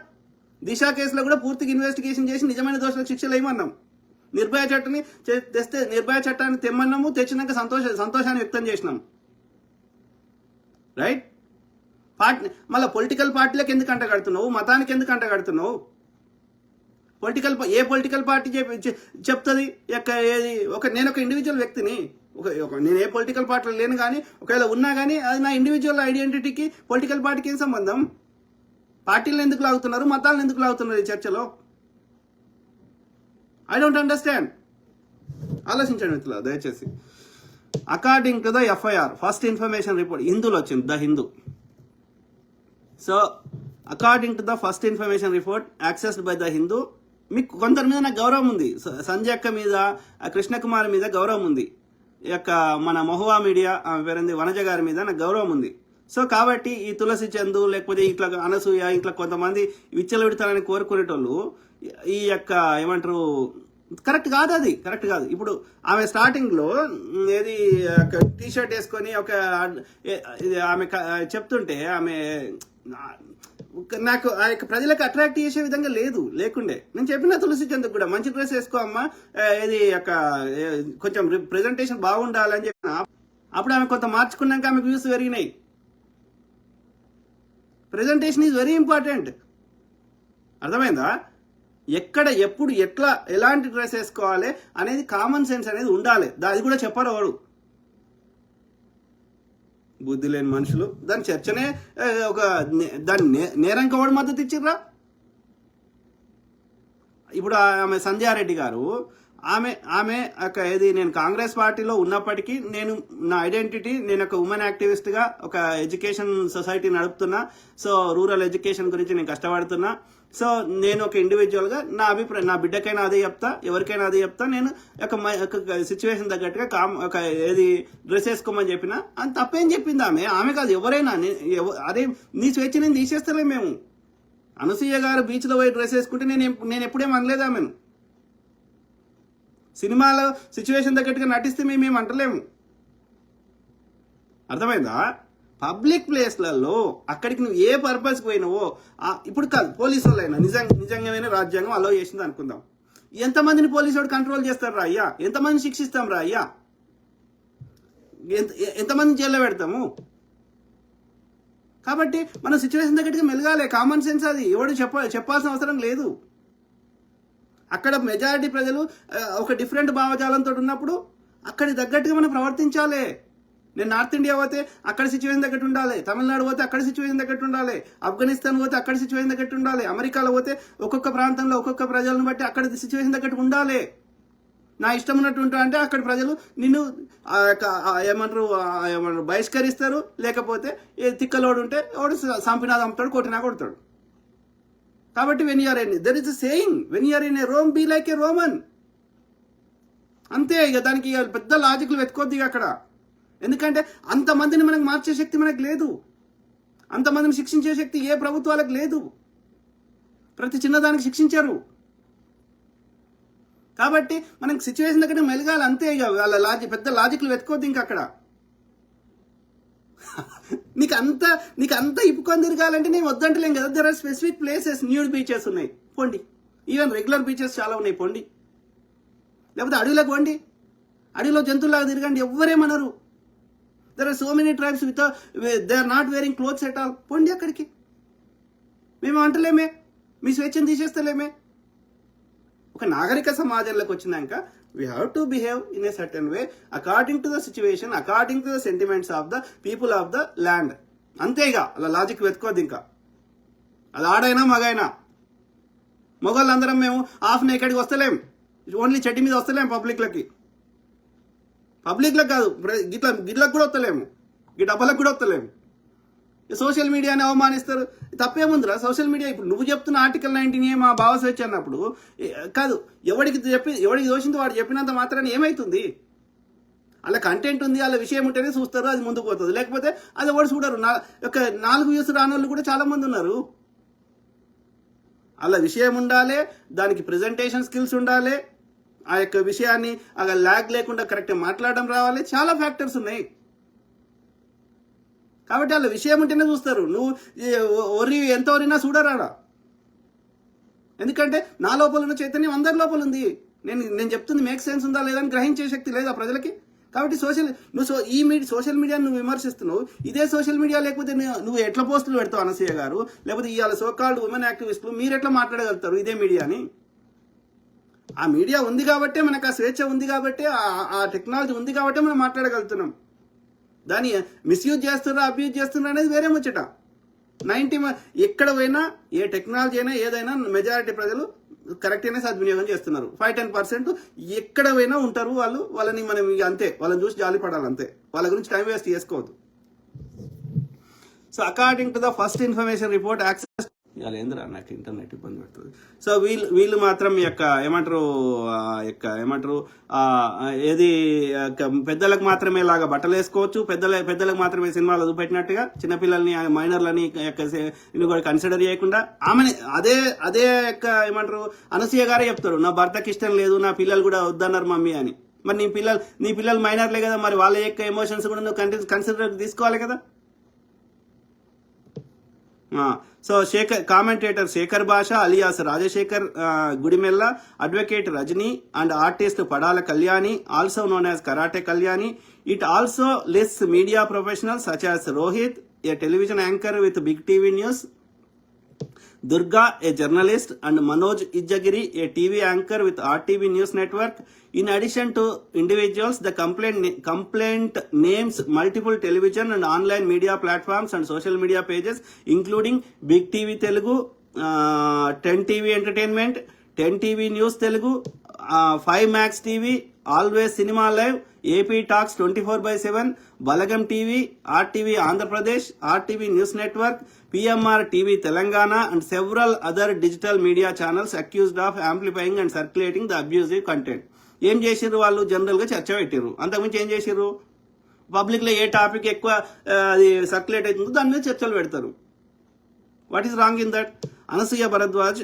దిశ కేసులో కూడా పూర్తిగా ఇన్వెస్టిగేషన్ చేసి నిజమైన దోషులకు శిక్షలు వేయమన్నాం. నిర్భయ చట్టాన్ని తెమ్మన్నాము, తెచ్చినాక సంతోషాన్ని వ్యక్తం చేసినాం, రైట్? మళ్ళీ పొలిటికల్ పార్టీలకు ఎందుకు అంటగడుతున్నావు? మతానికి ఎందుకు అంటగడుతున్నావు? ఏ పొలిటికల్ పార్టీ చెప్తుంది ఏది? నేను ఒక ఇండివిజువల్ వ్యక్తిని, నేను ఏ పొలిటికల్ పార్టీలో లేను కానీ ఒకవేళ ఉన్నా కానీ అది నా ఇండివిజువల్ ఐడెంటిటీకి పొలిటికల్ పార్టీకి ఏం సంబంధం? పార్టీలను ఎందుకు లాగుతున్నారు, మతాలను ఎందుకు లాగుతున్నారు ఈ చర్చలో? I don't understand. ఆలోచించండి మిత్రులు దయచేసి. According to the FIR first information report హిందూలో వచ్చింది, the Hindu. So according to the first information report accessed by the Hindu, మీకు కొందరి మీద నాకు గౌరవం ఉంది. సంజయ్ అక్క మీద, కృష్ణ కుమార్ మీద గౌరవం ఉంది. మన మహువా మీడియా పేరుంది వనజ గారి మీద నాకు గౌరవం ఉంది. సో కాబట్టి ఈ తులసి చందు లేకపోతే ఇట్లా అనసూయ ఇట్లా కొంతమంది విచ్చలవిడతానని కోరుకునేటోళ్ళు ఈ ఏమంటారు కరెక్ట్ కాదు, అది కరెక్ట్ కాదు. ఇప్పుడు ఆమె స్టార్టింగ్ లో ఏది టీ షర్ట్ వేసుకొని ఆమె చెప్తుంటే ఆమె నాకు ఆ ప్రజలకు అట్రాక్ట్ చేసే విధంగా లేకుండే. నేను చెప్పిన తులసి చందుకు కూడా మంచి డ్రెస్ వేసుకో అమ్మా, ఏది కొంచెం ప్రెజెంటేషన్ బాగుండాలని చెప్పిన. అప్పుడు ఆమె కొంత మార్చుకున్నాక ఆమెకు వ్యూస్ పెరిగినాయి. ప్రెజెంటేషన్ ఈజ్ వెరీ ఇంపార్టెంట్, అర్థమైందా? ఎక్కడ ఎప్పుడు ఎలాంటి డ్రెస్ వేసుకోవాలి అనేది కామన్ సెన్స్ అనేది ఉండాలి. అది కూడా చెప్పరు వాడు. బుద్ధి లేని మనుషులు దాని చర్చనే దాన్ని నేరంక వాడు మద్దతు ఇచ్చిర్రా. ఇప్పుడు ఆమె సంధ్యారెడ్డి గారు ఆమె ఏది నేను కాంగ్రెస్ పార్టీలో ఉన్నప్పటికీ నా ఐడెంటిటీ, నేను ఒక ఉమెన్ యాక్టివిస్ట్ గా ఒక ఎడ్యుకేషన్ సొసైటీ నడుపుతున్నా. సో రూరల్ ఎడ్యుకేషన్ గురించి నేను కష్టపడుతున్నా. సో నేను ఒక ఇండివిజువల్ గా నా అభిప్రాయం, నా బిడ్డకైనా అదే చెప్తా, ఎవరికైనా అదే చెప్తా. నేను ఒక సిచ్యువేషన్ తగ్గట్టుగా ఏది డ్రెస్ వేసుకోమని చెప్పినా అని తప్పేం చెప్పింది ఆమె కాదు, ఎవరైనా. అదే నీ స్వేచ్ఛ నేను తీసేస్తలే. మేము అనసూయ గారు బీచ్ లో పోయి డ్రెస్ వేసుకుంటే నేను ఎప్పుడేం అనలేదు ఆమెను. సినిమాలో సిచ్యువేషన్ తగ్గట్టుగా నటిస్తే మేమేం అంటలేము, అర్థమైందా? పబ్లిక్ ప్లేస్లలో అక్కడికి నువ్వు ఏ పర్పస్కి పోయినావో, ఇప్పుడు కాదు పోలీసు వాళ్ళైనా నిజంగానే రాజ్యాంగం అలో చేసింది అనుకుందాం. ఎంతమందిని పోలీసు వాడు కంట్రోల్ చేస్తారు రా అయ్యా? ఎంతమందిని శిక్షిస్తాం రా అయ్యా? ఎంతమందిని జైల్లో పెడతాము? కాబట్టి మన సిచ్యువేషన్ తగ్గట్టుగా మెలగాలి. కామన్ సెన్స్ అది ఎవడు చెప్పాల్సిన అవసరం లేదు. అక్కడ మెజారిటీ ప్రజలు ఒక డిఫరెంట్ భావజాలంతో ఉన్నప్పుడు అక్కడికి తగ్గట్టుగా మనం ప్రవర్తించాలి. నేను నార్త్ ఇండియా పోతే అక్కడ సిచ్యువేషన్ తగ్గట్టు ఉండాలి, తమిళనాడు పోతే అక్కడ సిచ్యువేషన్ తగ్గట్టు ఉండాలి, ఆఫ్ఘనిస్తాన్ పోతే అక్కడ సిచ్యువేషన్ తగ్గట్టు ఉండాలి, అమెరికాలో పోతే ఒక్కొక్క ప్రాంతంలో ఒక్కొక్క ప్రజలను బట్టి అక్కడ సిచ్యువేషన్ తగ్గట్టు ఉండాలి. నా ఇష్టం ఉన్నట్టు ఉంటా అంటే అక్కడ ప్రజలు నిన్ను ఏమంటారు బహిష్కరిస్తారు. లేకపోతే ఏ తిక్కలోడు ఉంటే వాడు సంపినా చంపుతాడు, కొట్టినా కొడతాడు. కాబట్టి when you're in there is a saying, when you're in a Rome be like a Roman. అంతే. ఇక దానికి పెద్ద లాజిక్లు వెతుకోద్ది అక్కడ. ఎందుకంటే అంతమందిని మనకు మార్చే శక్తి మనకు లేదు, అంతమందిని శిక్షించే శక్తి ఏ ప్రభుత్వాలకు లేదు. ప్రతి చిన్నదానికి శిక్షించారు. కాబట్టి మనకి సిచ్యువేషన్ దగ్గర మెలగాలి అంతే. ఇక వాళ్ళ పెద్ద లాజిక్లు వెతుకోద్ది ఇంకా అక్కడ. నీకు అంత ఇప్పుకొని తిరగాలంటే నేను వద్దంటలేం కదా. There are specific places, nude beaches ఉన్నాయి, పోండి. ఈవెన్ రెగ్యులర్ బీచెస్ చాలా ఉన్నాయి, పోండి. లేకపోతే అడవిలోకి పోండి, అడవిలో జంతువులాగా తిరగండి, ఎవ్వరేమనరు. There are so many tribes they are not wearing clothes at all, పోండి అక్కడికి. మేము అంటలేమే, మీ స్వేచ్ఛను తీసేస్తలేమే. ఒక నాగరిక సమాజంలోకి వచ్చినాక we have to behave in a certain way according to the situation, according to the sentiments of the people of the land. అంతేగా అలా లాజిక్ వెతుకోద్దు. ఇంకా అది ఆడైనా మగైనా, మొగోళ్ళందరం మేము హాఫ్ నేకెడ్కి వస్తలేం, ఓన్లీ చెడ్డి మీద వస్తలేం పబ్లిక్లకి కాదు, గిట్లకు కూడా వస్తలేము, ఈ డబ్బలకు కూడా వస్తలేము. సోషల్ మీడియాని అవమానిస్తారు, తప్పేముందిరా సోషల్ మీడియా. ఇప్పుడు నువ్వు చెప్తున్న ఆర్టికల్ 19 మా భావ స్వేచ్ఛ అన్నప్పుడు కాదు, ఎవడికి దోషింది వాడు చెప్పినంత మాత్రాన్ని ఏమవుతుంది? అలా కంటెంట్ ఉంది, అలా విషయం ఉంటేనే చూస్తారు, అది ముందుకు పోతుంది. లేకపోతే అది ఎవరు చూడరు. ఒక 4 వ్యూస్ రాని వాళ్ళు కూడా చాలా మంది ఉన్నారు. అలా విషయం ఉండాలి, దానికి ప్రెజెంటేషన్ స్కిల్స్ ఉండాలి, ఆ యొక్క విషయాన్ని అలా ల్యాగ్ లేకుండా కరెక్ట్గా మాట్లాడడం రావాలి, చాలా ఫ్యాక్టర్స్ ఉన్నాయి. కాబట్టి వాళ్ళ విషయం ఉంటేనే చూస్తారు. నువ్వు ఎంత వరినా చూడరాడా. ఎందుకంటే నా లోపల ఉన్న చైతన్యం అందరి లోపల ఉంది. నేను చెప్తుంది మేక్ సెన్స్ ఉందా లేదా అని గ్రహించే శక్తి లేదా ప్రజలకి. కాబట్టి సోషల్ మీడియాను నువ్వు విమర్శిస్తున్నావు. ఇదే సోషల్ మీడియా లేకపోతే నువ్వు ఎట్లా పోస్టులు పెడతావు అనసూయ గారు, లేకపోతే ఇవాళ సోకాల్డ్ ఉమెన్ యాక్టివిస్టులు మీరు ఎట్లా మాట్లాడగలుగుతారు ఇదే మీడియాని? ఆ మీడియా ఉంది కాబట్టే మనకు ఆ స్వేచ్ఛ ఉంది, కాబట్టి ఆ టెక్నాలజీ ఉంది కాబట్టే మనం మాట్లాడగలుగుతున్నాం. దాన్ని మిస్యూజ్ చేస్తున్నా అబ్యూజ్ చేస్తున్నా అనేది వేరే ముచ్చట. 90 ఎక్కడ పోయినా ఏ టెక్నాలజీ అయినా ఏదైనా మెజారిటీ ప్రజలు కరెక్ట్ అయినా సద్వినియోగం చేస్తున్నారు. 5-10% ఎక్కడ పోయినా ఉంటారు. వాళ్ళని మనం అంతే, వాళ్ళని చూసి జాలి పడాలి అంతే, వాళ్ళ గురించి టైం వేస్ట్ చేసుకోవద్దు. So according to the first information report access ఇవాళ ఏంద్రా నాకు ఇంటర్నెట్ ఇబ్బంది పెడుతుంది. సో వీళ్ళు మాత్రం ఏమంటారు ఏది పెద్దలకు మాత్రమే లాగా బట్టలు వేసుకోవచ్చు, పెద్దలకు మాత్రమే సినిమాలు చూపెట్టినట్టుగా చిన్నపిల్లల్ని మైనర్లని కూడా కన్సిడర్ చేయకుండా ఆమెని అదే ఏమంటారు అనసూయ గారే చెప్తారు, నా భర్తకి ఇష్టం లేదు, నా పిల్లలు కూడా వద్దన్నారు మమ్మీ అని. మరి నీ పిల్లలు మైనర్లే కదా, మరి వాళ్ళ యొక్క ఎమోషన్స్ కూడా నువ్వు కన్సిడర్ తీసుకోవాలి కదా. So commentator Shekhar Basha alias Rajasekhar Gudimella, advocate Rajani and artist Padala Kalyani, also known as karate Kalyani. It also lists media professionals such as Rohit, a television anchor with Big TV news, Durga, a journalist, and Manoj Ijjagiri, a TV anchor with RTV News Network. In addition to individuals, the complaint names multiple television and online media platforms and social media pages, including Big TV Telugu, 10 TV Entertainment, 10 TV News Telugu, 5 Max TV, Always Cinema Live, AP Talks 24/7, Balagam TV, RTV Andhra Pradesh, RTV News Network, PMR TV Telangana, and several other digital media channels accused of amplifying and circulating the abusive content. ఏం చేసిర్రు వాళ్ళు? General గా చర్చ పెట్టిర్రు. అంతకుమించి ఏం చేసిర్రు? Public లో ఏ టాపిక్ ఎక్కువ అది సర్క్యులేట్ అవుతుందో దాని మీద చర్చలు పెడతారు. What is wrong in that? Anasuya Bharadwaj,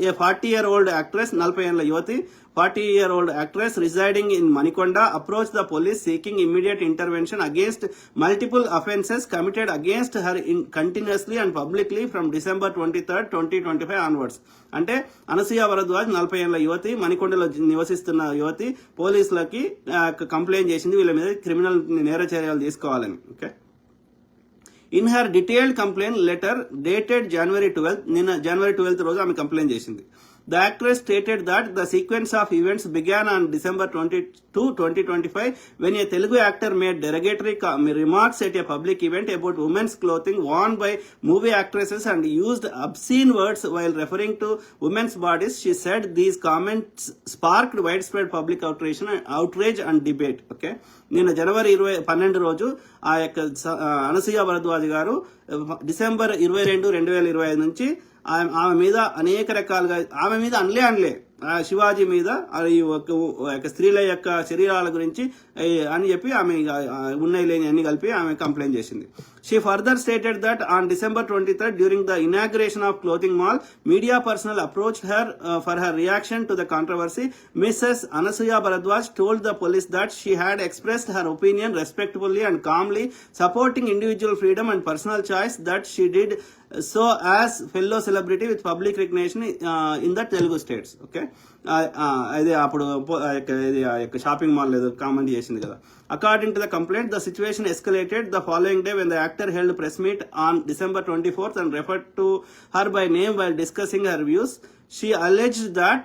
A 40-year-old actress, 40 ఏళ్ల యువతి, 40-year-old actress residing in Manikonda, approached the police seeking immediate intervention against multiple offences committed against her continuously and publicly from December 23rd, 2025 onwards. అంటే అనసూయ భరద్వాజ్ 40 ఏళ్ల యువతి, మణికొండలో నివసిస్తున్న యువతి, పోలీసులకి complaint చేసింది వీళ్ళ మీద క్రిమినల్ నేర చర్యలు తీసుకోవాలని. Okay, in her detailed complaint letter dated January 12th, నిన్న January 12th రోజు ఆమె కంప్లైంట్ చేసింది. The actress stated that the sequence of events began on December 22, 2025 when a Telugu actor made derogatory remarks at a public event about women's clothing worn by movie actresses and used obscene words while referring to women's bodies. She said these comments sparked widespread public outrage and debate. Okay, నిన్న జనవరి 12 రోజు ఆ యొక్క అనసూయ భరద్వాజ్ గారు December 22, 2025 నుంచి ఆమె మీద అనేక రకాలుగా, ఆమె మీద అనలే శివాజీ మీద స్త్రీల యొక్క శరీరాల గురించి అని చెప్పి ఆమె ఉన్నాయి లేని అన్ని కలిపి ఆమె కంప్లైంట్ చేసింది. She further stated that on December 23rd, during the inauguration of clothing mall, media personnel approached her for her reaction to the controversy. Mrs. Anasuya Bharadwaj told the police that she had expressed her opinion respectfully and calmly, supporting individual freedom and personal choice, that she did so as fellow celebrity with public recognition in the Telugu states. Okay, అది అప్పుడు ఇది shopping mall లేదు comment చేసింది కదా. According to the complaint, the situation escalated the following day when the actor held press meet on December 24th and referred to her by name while discussing her views. She alleged that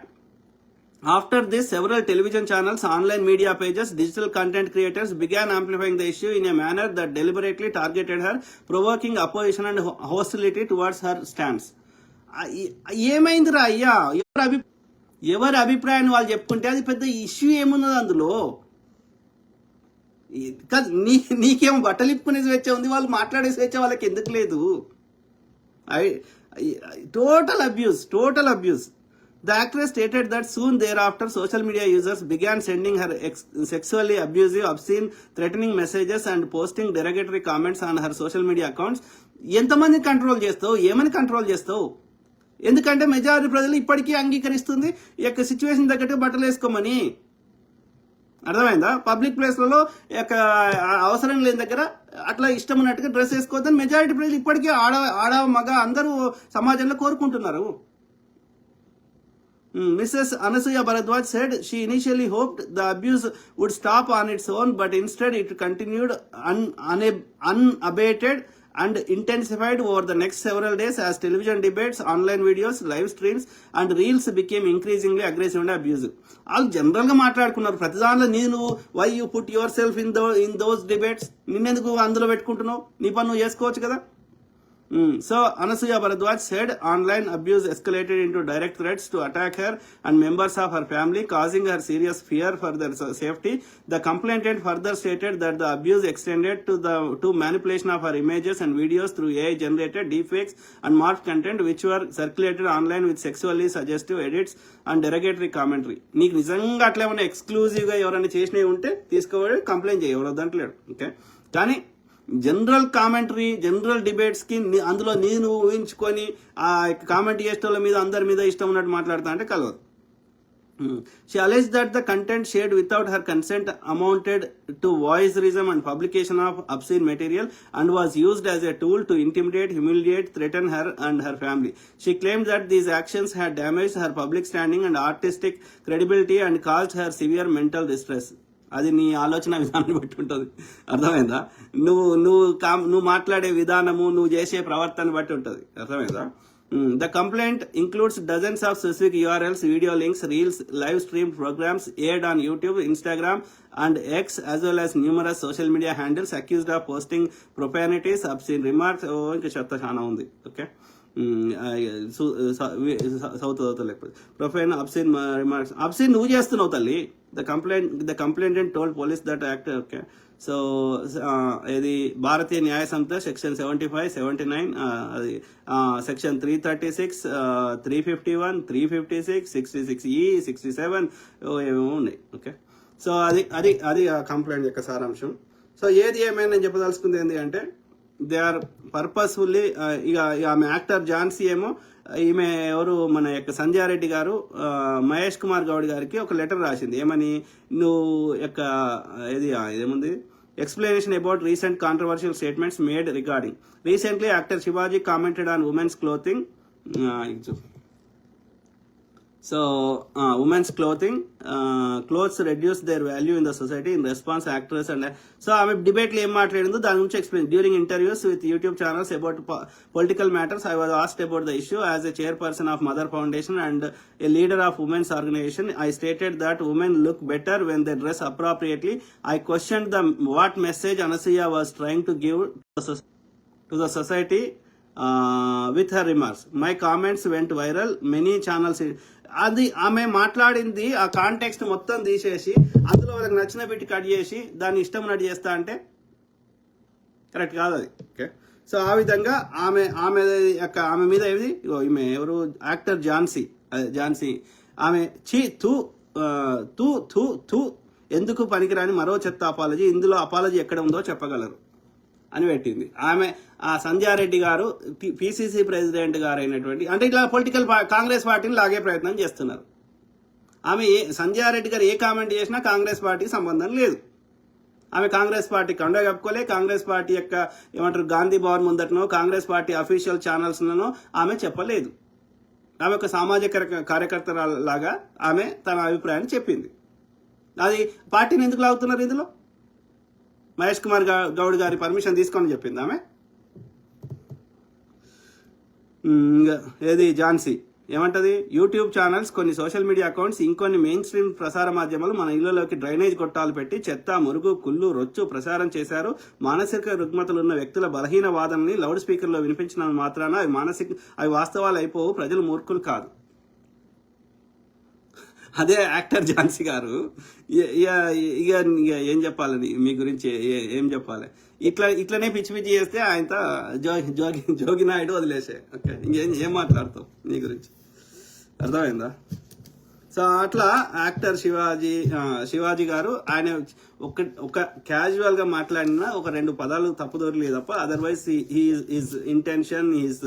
after this, several television channels, online media pages, digital content creators began amplifying the issue in a manner that deliberately targeted her, provoking opposition and hostility towards her stance. ఏమైందిరా అయ్యా, ఎవరి అభిప్రాయాన్ని వాళ్ళు చెప్పుకుంటే అది పెద్ద issue ఏమున్నది అందులో? నీకేమో బట్టలు ఇప్పుకునే స్వేచ్ఛ ఉంది, వాళ్ళు మాట్లాడే స్వేచ్ఛ వాళ్ళకి ఎందుకు లేదు? Total abuse. The actress stated that soon thereafter, social media users began sending her sexually abusive, obscene, threatening messages and posting derogatory comments on her social media accounts. ఎంతమంది కంట్రోల్ చేస్తావు? ఏమని కంట్రోల్ చేస్తావు? ఎందుకంటే మెజారిటీ ప్రజలు ఇప్పటికీ అంగీకరిస్తుంది ఈ యొక్క situation తగ్గట్టు బట్టలు వేసుకోమని. అర్థమైందా? పబ్లిక్ ప్లేస్లలో అవసరం లేని దగ్గర అట్లా ఇష్టం ఉన్నట్టుగా డ్రెస్ వేసుకోవద్దని మెజారిటీ ప్రజలు ఇప్పటికీ ఆడ మగ అందరూ సమాజంలో కోరుకుంటున్నారు. Mrs. Anasuya Bharadwaj said she initially hoped the abuse would stop on its own, but instead it continued unabated and intensified over the next several days as television debates, online videos, live streams and reels became increasingly aggressive and abusive. All general గా మాట్లాడుకున్నారు ప్రతిదానిలో. నేను why you put yourself in those debates, నిన్నెందుకు అందులో పెట్టుకుంటున్నావు? నీ పని నువ్వు చేసుకోవచ్చు కదా. So Anasuya Bharadwaj said online abuse escalated into direct threats to attack her and members of her family, causing her serious fear for their safety. The complainant further stated that the abuse extended to manipulation of her images and videos through AI generated deepfakes and morphed content which were circulated online with sexually suggestive edits and derogatory commentary. నీకు నిజంగా అట్లా ఏమైనా exclusive గా ఎవరైనా చేసినవి ఉంటే తీసుకోవాలి, complaint చేయ, ఎవరో దాంట్లో. ఓకే, కానీ జనరల్ కామెంటరీ, జనరల్ డిబేట్స్ కి అందులో నేను ఊహించుకొని ఆ కామెంట్ చేసేటోళ్ళ మీద అందరి మీద ఇష్టం ఉన్నట్టు మాట్లాడుతా అంటే కలవదు. She alleged that the content shared without her consent amounted to voyeurism and publication of obscene material and was used as a tool to intimidate, humiliate, threaten her and her family. She claimed that these actions had damaged her public standing and artistic credibility and caused her severe mental distress. అది నీ ఆలోచన విధానాన్ని బట్టి ఉంటుంది. అర్థమైందా? నువ్వు మాట్లాడే విధానము, నువ్వు చేసే ప్రవర్తన బట్టి ఉంటుంది. అర్థమైందా? The complaint includes dozens of specific URLs, video links, reels, live stream programs aired on YouTube, Instagram and X, as well as numerous social media handles accused of posting profanities, obscene remarks. ఇంకా చెత్త చాలా ఉంది. Okay, south లేకపోతే profane obscene remarks. Obscene నువ్వు చేస్తున్నావు తల్లి. The complainant told police that actor. Okay, so ఇది భారతీయ న్యాయ సంస్థ సెక్షన్ 75, 79, అది సెక్షన్ 336, 351, 356, 66E, 67 ఏమేమో ఉన్నాయి. ఓకే, సో అది కంప్లైంట్ యొక్క సారాంశం. సో ఏది ఏమైనా నేను చెప్పదలుచుకుంది ఏంటి అంటే, దే ఆర్ పర్పస్ఫుల్లీ. ఇక ఆమె యాక్టర్ ఝాన్సీ ఏమో, ఈమె ఎవరు, మన యొక్క సంధ్యా రెడ్డి గారు మహేష్ కుమార్ గౌడ్ గారికి ఒక లెటర్ రాసింది. ఏమని, నువ్వు యొక్క ఇదేముంది, explanation about recent controversial statements made regarding recently actor Shivaji commented on women's clothing. So women's clothes reduce their value in the society in response actress and so ఆమె డిబేట్ లో ఏం మాట్లాడిందో దాని గురించి explain. During interviews with YouTube channels about political matters I was asked about the issue as a chairperson of Mother Foundation and a leader of women's organisation. I stated that women look better when they dress appropriately. I questioned the what message Anasuya was trying to give to the society with her remarks. My comments went viral. Many channels. అది ఆమె మాట్లాడింది ఆ context మొత్తం తీసేసి అందులో వాళ్ళకి నచ్చిన పెట్టి కట్ చేసి దాన్ని ఇష్టం ఉన్నట్టు చేస్తా అంటే కరెక్ట్ కాదు అది. ఓకే, సో ఆ విధంగా ఆమె మీద ఏది, ఈమె ఎవరు, యాక్టర్ ఝాన్సీ ఆమె తూ ఎందుకు పనికిరాని మరో చెత్త అపాలజీ. ఇందులో అపాలజీ ఎక్కడ ఉందో చెప్పగలరు. అని పెట్టింది. ఆమె ఆ సంధ్యారెడ్డి గారు పిసిసి ప్రెసిడెంట్ గారు అయినటువంటి, అంటే ఇట్లా పొలిటికల్ కాంగ్రెస్ పార్టీని లాగే ప్రయత్నం చేస్తున్నారు. ఆమె సంధ్యారెడ్డి గారు ఏ కామెంట్ చేసినా కాంగ్రెస్ పార్టీకి సంబంధం లేదు. ఆమె కాంగ్రెస్ పార్టీ కండ కప్పుకోలే, కాంగ్రెస్ పార్టీ యొక్క ఏమంటారు గాంధీ భవన్ ముందటనో కాంగ్రెస్ పార్టీ అఫీషియల్ ఛానల్స్లోనో ఆమె చెప్పలేదు. ఆమె ఒక సామాజిక కార్యకర్త లాగా ఆమె తన అభిప్రాయాన్ని చెప్పింది. అది పార్టీని ఎందుకు లాగుతున్నారు ఇందులో? మహేష్ కుమార్ గౌడ్ గారి పర్మిషన్ తీసుకొని చెప్పింది ఆమె. ఏది ఝాన్సీ ఏమంటది, యూట్యూబ్ ఛానల్స్, కొన్ని సోషల్ మీడియా అకౌంట్స్, ఇంకొన్ని మెయిన్ స్ట్రీమ్ ప్రసార మాధ్యమాలు మన ఇళ్లలోకి డ్రైనేజ్ గొట్టాలు పెట్టి చెత్త, మురుగు, కుళ్ళు, రొచ్చు ప్రసారం చేశారు. మానసిక రుగ్మతలున్న వ్యక్తుల బలహీన వాదనని లౌడ్ స్పీకర్లో వినిపించిన మాత్రాన అవి వాస్తవాలు అయిపోవు, ప్రజలు మూర్ఖులు కాదు. అదే యాక్టర్ ఝాన్సీ గారు ఇక ఏం చెప్పాలని మీ గురించి ఏం చెప్పాలి, ఇట్లనే పిచ్చి పిచ్చి చేస్తే ఆయనతో జోగి నాయుడు వదిలేసే. ఓకే, ఏం మాట్లాడతావు నీ గురించి, అర్థమైందా? సో అట్లా యాక్టర్ శివాజీ గారు ఆయన ఒక క్యాజువల్ గా మాట్లాడిన ఒక 2 పదాలు తప్పుదోరలేదు తప్ప, otherwise his intention, his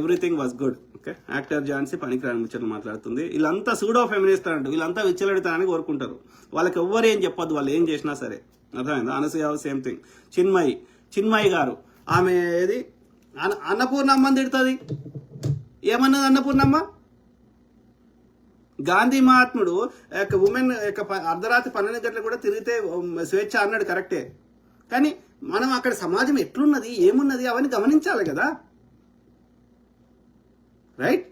everything was good. Okay, actor Jhansi పనికిరాని ముచ్చట్లు మాట్లాడుతుంది. వీళ్ళంతా సూడో ఫెమినిస్ట్ అంటూ వీళ్ళంతా విచ్చలెడతానని కోరుకుంటారు. వాళ్ళకి ఎవ్వరు ఏం చెప్పొద్దు, వాళ్ళు ఏం చేసినా సరే, అర్థమైందా? Anasuya same thing. చిన్మయి గారు ఆమె ఏది అన్నపూర్ణమ్మని తిడుతుంది. ఏమన్నది అన్నపూర్ణమ్మ? గాంధీ మహాత్ముడు ఉమెన్ అర్ధరాత్రి 12 గంటలు కూడా తిరిగితే స్వేచ్ఛ అన్నాడు, కరెక్టే. కానీ మనం అక్కడ సమాజం ఎట్లున్నది, ఏమున్నది అవన్నీ గమనించాలి కదా, రైట్?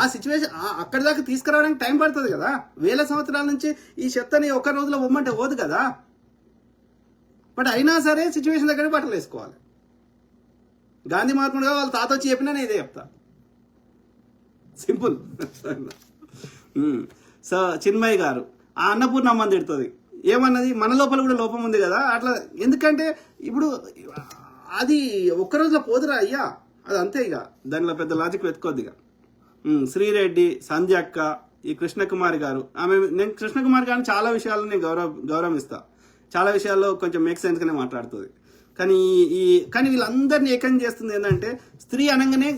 ఆ సిచ్యువేషన్ అక్కడి దాకా తీసుకురావడానికి టైం పడుతుంది కదా. వేల సంవత్సరాల నుంచి ఈ చెత్తని ఒక రోజులో పొమ్మంటే పోదు కదా. బట్ అయినా సరే సిచ్యువేషన్ దగ్గర బట్టలు వేసుకోవాలి. గాంధీ మహాత్ముడుగా వాళ్ళ తాత వచ్చి చెప్పినా నేను ఇదే చెప్తా, సింపుల్. సో చిన్మయి గారు ఆ అన్నపూర్ణమ్మని తిడుతుంది. ఏమన్నది, మన లోపల కూడా లోపం ఉంది కదా అట్లా. ఎందుకంటే ఇప్పుడు అది ఒక్క రోజులో పోదురా అయ్యా, అది అంతే. ఇక దానిలో పెద్ద లాజిక్ వెతుకోద్ది. ఇక శ్రీరెడ్డి, సంధ్యక్క, ఈ కృష్ణకుమారి గారు, నేను కృష్ణకుమారి గారిని చాలా విషయాల్లో నేను గౌరవిస్తా, చాలా విషయాల్లో కొంచెం మేక్ సెన్స్ గానే మాట్లాడుతుంది. కానీ వీళ్ళందరినీ ఏకం చేస్తుంది ఏంటంటే, స్త్రీ అనగానే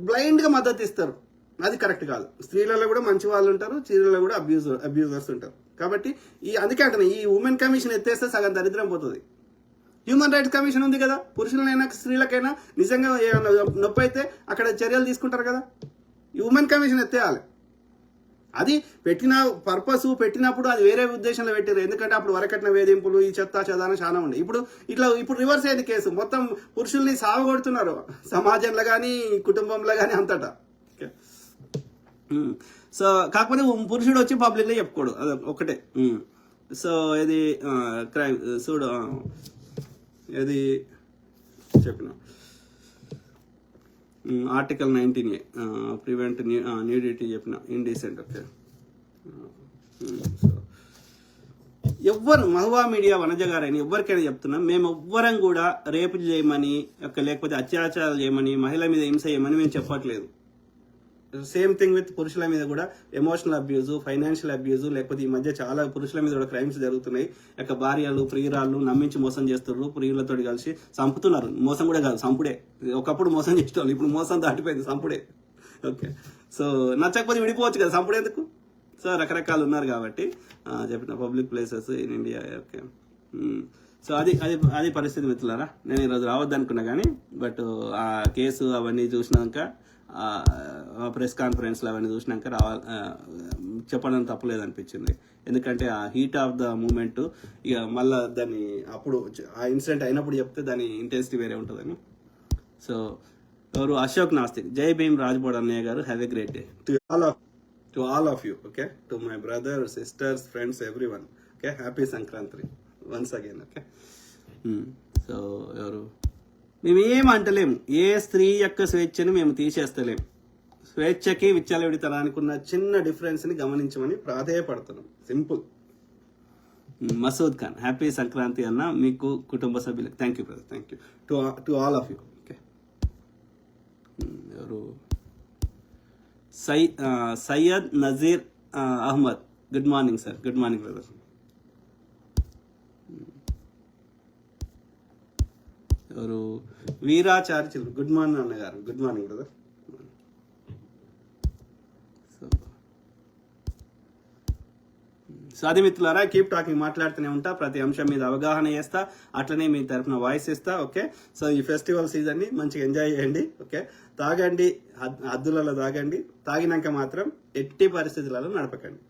బ్లైండ్ గా మద్దతు ఇస్తారు. అది కరెక్ట్ కాదు. స్త్రీలలో కూడా మంచి వాళ్ళు ఉంటారు, స్త్రీలలో కూడా అబ్యూజర్స్ ఉంటారు. కాబట్టి అందుకే అంటున్నా, ఈ ఉమెన్ కమిషన్ ఎత్తేస్తే సగం దరిద్రం పోతుంది. హ్యూమన్ రైట్స్ కమిషన్ ఉంది కదా, పురుషులైనా స్త్రీలకైనా నిజంగా నొప్పి అయితే అక్కడ చర్యలు తీసుకుంటారు కదా. ఈ ఉమెన్ కమిషన్ ఎత్తేయాలి. అది పెట్టిన పర్పస్ పెట్టినప్పుడు అది వేరే ఉద్దేశంలో పెట్టారు. ఎందుకంటే అప్పుడు వరకట్న వేధింపులు, ఈ చెత్త చెదాన చాలా ఉండే. ఇప్పుడు రివర్స్ అయింది కేసు. మొత్తం పురుషుల్ని సావగొడుతున్నారు సమాజంలో కానీ కుటుంబంలో కానీ అంతటా. సో కాకపోతే పురుషుడు వచ్చి పబ్లిక్లో చెప్పుకోడు, అది ఒకటే. సో ఇది క్రైమ్ చూడు, ఇది చెప్పిన ఆర్టికల్ 19A ప్రివెంట్ న్యూడిటీ చెప్పిన ఇండీసెంట్. ఓకే, సో ఎవ్వరు మహువా మీడియా వనజ గారైనా ఎవరికైనా చెప్తున్నాం, మేము ఎవ్వరం కూడా రేపు చేయమని లేకపోతే అత్యాచారాలు చేయమని, మహిళ మీద హింస చేయమని మేము చెప్పట్లేదు. సేమ్ థింగ్ విత్ పురుషుల మీద కూడా ఎమోషనల్ అబ్యూజ్, ఫైనాన్షియల్ అబ్యూజ్, లేకపోతే ఈ మధ్య చాలా పురుషుల మీద కూడా క్రైమ్స్ జరుగుతున్నాయి. భార్యలు, ప్రియురాళ్ళు నమ్మించి మోసం చేస్తున్నారు, ప్రియులతో కలిసి చంపుతున్నారు. మోసం కూడా కాదు, సంపుడే. ఒకప్పుడు మోసం చేసేవాళ్ళు, ఇప్పుడు మోసం దాటిపోయింది, సంపుడే. ఓకే, సో నచ్చకపోతే విడిపోవచ్చు కదా, సంపుడేందుకు? సో రకరకాలు ఉన్నారు కాబట్టి చెప్పిన public places in India. Okay, so అది పరిస్థితి మిత్రులారా. నేను ఈరోజు రావద్దు అనుకున్నా కానీ, బట్ ఆ కేసు అవన్నీ చూసినాక, ప్రెస్ కాన్ఫరెన్స్లో అవన్నీ చూసినాక చెప్పడం తప్పలేదు అనిపించింది. ఎందుకంటే ఆ హీట్ ఆఫ్ ద మూమెంట్ ఇక మళ్ళీ దాన్ని అప్పుడు ఆ ఇన్సిడెంట్ అయినప్పుడు చెప్తే దాని ఇంటెన్సిటీ వేరే ఉంటుందని. సో ఎవరు అశోక్ నాస్తిక్, జై భీమ్ రాజ్బోడ్ అన్నయ్య గారు, have a great day to all of you. Okay, to my brother, sisters, friends, every one. Okay, happy Sankranti once again. Okay, so ఎవరు మేమేం అంటలేము, ఏ స్త్రీ యొక్క స్వేచ్ఛను మేము తీసేస్తలేము. స్వేచ్ఛకి విచ్చలవిడితనానికి ఉన్న చిన్న డిఫరెన్స్ ని గమనించమని ప్రాధేయపడుతున్నాం. సింపుల్. మసూద్ ఖాన్, హ్యాపీ సంక్రాంతి అన్న మీకు, కుటుంబ సభ్యులకు. Thank you brother, thank you to all of you. Okay, ఎవరు Syed Nazeer Ahmed, good morning sir. Good morning brother. ఎవరు వీరాచార్య, గుడ్ మార్నింగ్ అన్నగారు, గుడ్ మార్నింగ్ బ్రదర్. సో అది మిత్రులారా, కీప్ టాకింగ్, మాట్లాడుతూనే ఉంటా, ప్రతి అంశం మీద అవగాహన చేస్తా, అట్లనే మీ తరఫున వాయిస్ ఇస్తా. ఓకే, సో ఈ ఫెస్టివల్ సీజన్ ని మంచిగా ఎంజాయ్ చేయండి. ఓకే, తాగండి, హద్దులలో తాగండి, తాగినాక మాత్రం ఎట్టి పరిస్థితులలో నడపకండి.